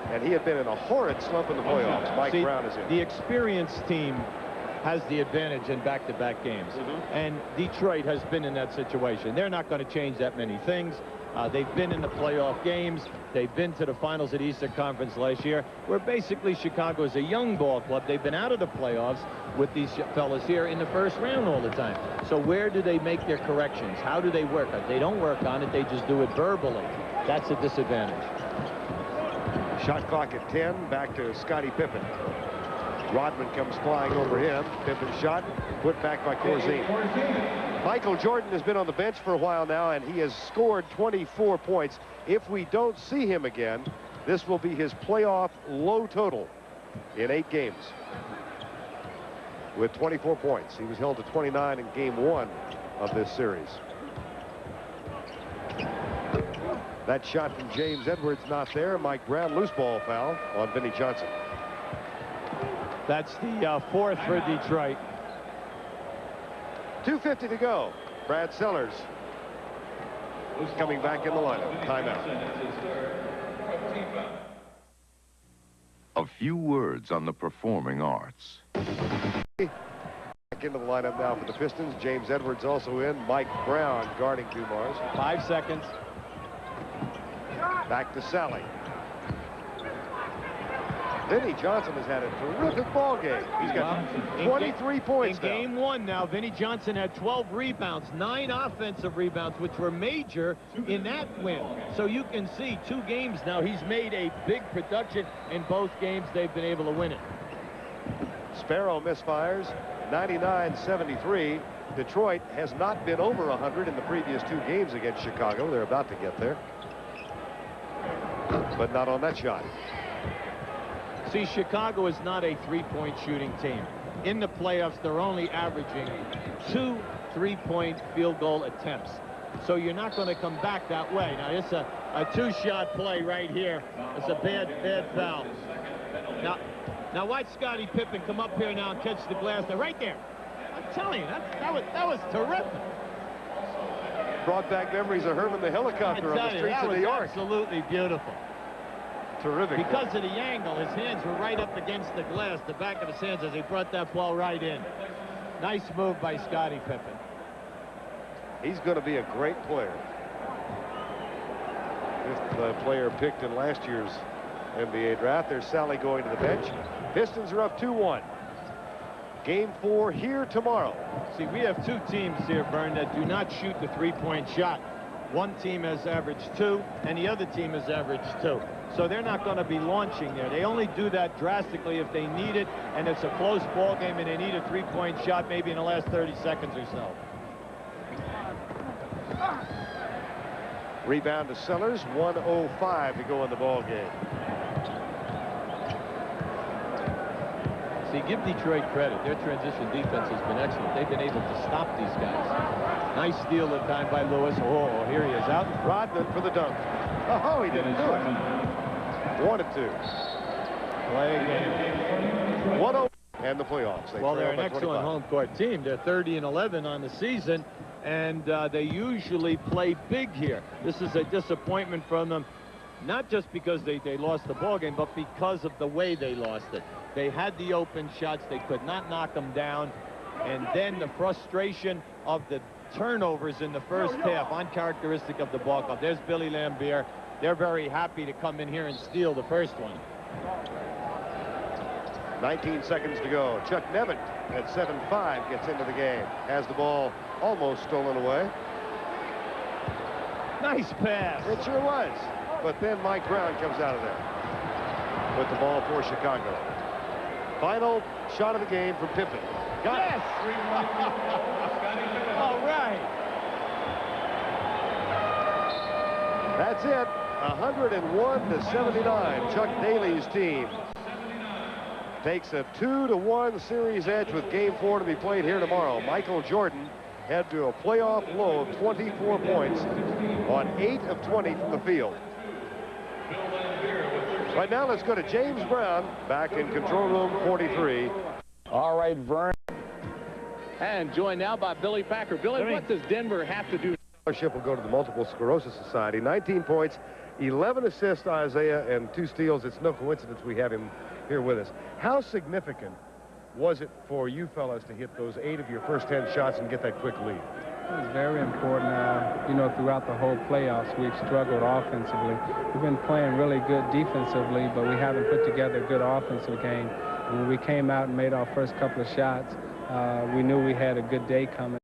And he had been in a horrid slump in the playoffs. Mike Brown is in. The experienced team has the advantage in back-to-back games. And Detroit has been in that situation. They're not going to change that many things. They've been in the playoff games. They've been to the finals at Eastern Conference last year, where basically Chicago is a young ball club. They've been out of the playoffs with these fellas here in the first round all the time. So where do they make their corrections? How do they work on it? They don't work on it. They just do it verbally. That's a disadvantage. Shot clock at 10. Back to Scottie Pippen. Rodman comes flying over him. Pippen shot put back by Corzine. Michael Jordan has been on the bench for a while now, and he has scored 24 points. If we don't see him again, this will be his playoff low total in 8 games. With 24 points. He was held to 29 in game 1 of this series. That shot from James Edwards not there. Mike Brown, loose ball foul on Vinnie Johnson. That's the 4th for Detroit. 2:50 to go. Brad Sellers coming back in the lineup. Timeout. A few words on the performing arts. Back into the lineup now for the Pistons. James Edwards also in. Mike Brown guarding Dumars. 5 seconds. Back to Sally. Vinnie Johnson has had a terrific ball game. He's got 23 points in game 1 now. Vinnie Johnson had 12 rebounds, 9 offensive rebounds, which were major in that win. So you can see 2 games now. He's made a big production in both games. They've been able to win it. Sparrow misfires, 99-73. Detroit has not been over 100 in the previous 2 games against Chicago. They're about to get there, but not on that shot. See, Chicago is not a 3-point shooting team. In the playoffs, they're only averaging 2 3-point field goal attempts. So you're not going to come back that way. Now, it's a 2-shot play right here. It's a bad foul. Now watch Scottie Pippen come up here now and catch the glass. They're right there. I'm telling you, that was terrific. Brought back memories of Herman the helicopter on the streets of New York. Absolutely beautiful. Terrific. Because of the angle, his hands were right up against the glass, the back of his hands, as he brought that ball right in. Nice move by Scottie Pippen. He's going to be a great player. 5th player picked in last year's NBA draft. There's Sally going to the bench. Pistons are up 2-1. Game 4 here tomorrow. See, we have 2 teams here, Vern, that do not shoot the 3-point shot. One team has averaged 2, and the other team has averaged 2. So they're not going to be launching there. They only do that drastically if they need it, and it's a close ball game, and they need a 3-point shot maybe in the last 30 seconds or so. Rebound to Sellers. 1:05 to go in the ball game. See, give Detroit credit. Their transition defense has been excellent. They've been able to stop these guys. Nice steal at time by Lewis. Oh, here he is out. Rodman for the dunk. Oh, he didn't do it. Wanted to. Play again. 1-0 and the playoffs. Well, they're an excellent home court team. They're 30-11 on the season, and they usually play big here. This is a disappointment from them, not just because they lost the ball game, but because of the way they lost it. They had the open shots. They could not knock them down. And then the frustration of the turnovers in the first half, uncharacteristic of the ball club. There's Billy Lambier. They're very happy to come in here and steal the first one. 19 seconds to go. Chuck Nevin at 7-5 gets into the game. Has the ball almost stolen away. Nice pass. It sure was. But then Mike Brown comes out of there with the ball for Chicago. Final shot of the game from Pippen. Got yes! All right. That's it. 101-79. Chuck Daly's team takes a 2-1 series edge with Game 4 to be played here tomorrow. Michael Jordan had to a playoff low of 24 points on 8 of 20 from the field. Right now, let's go to James Brown back in control room 43. All right, Vern. And joined now by Billy Packer. Billy, what does Denver have to do? Scholarship will go to the Multiple Sclerosis Society. 19 points, 11 assists, Isiah, and 2 steals. It's no coincidence we have him here with us. How significant was it for you fellas to hit those 8 of your first 10 shots and get that quick lead? It was very important. You know, throughout the whole playoffs, we've struggled offensively. We've been playing really good defensively, but we haven't put together a good offensive game. And when we came out and made our first couple of shots, we knew we had a good day coming.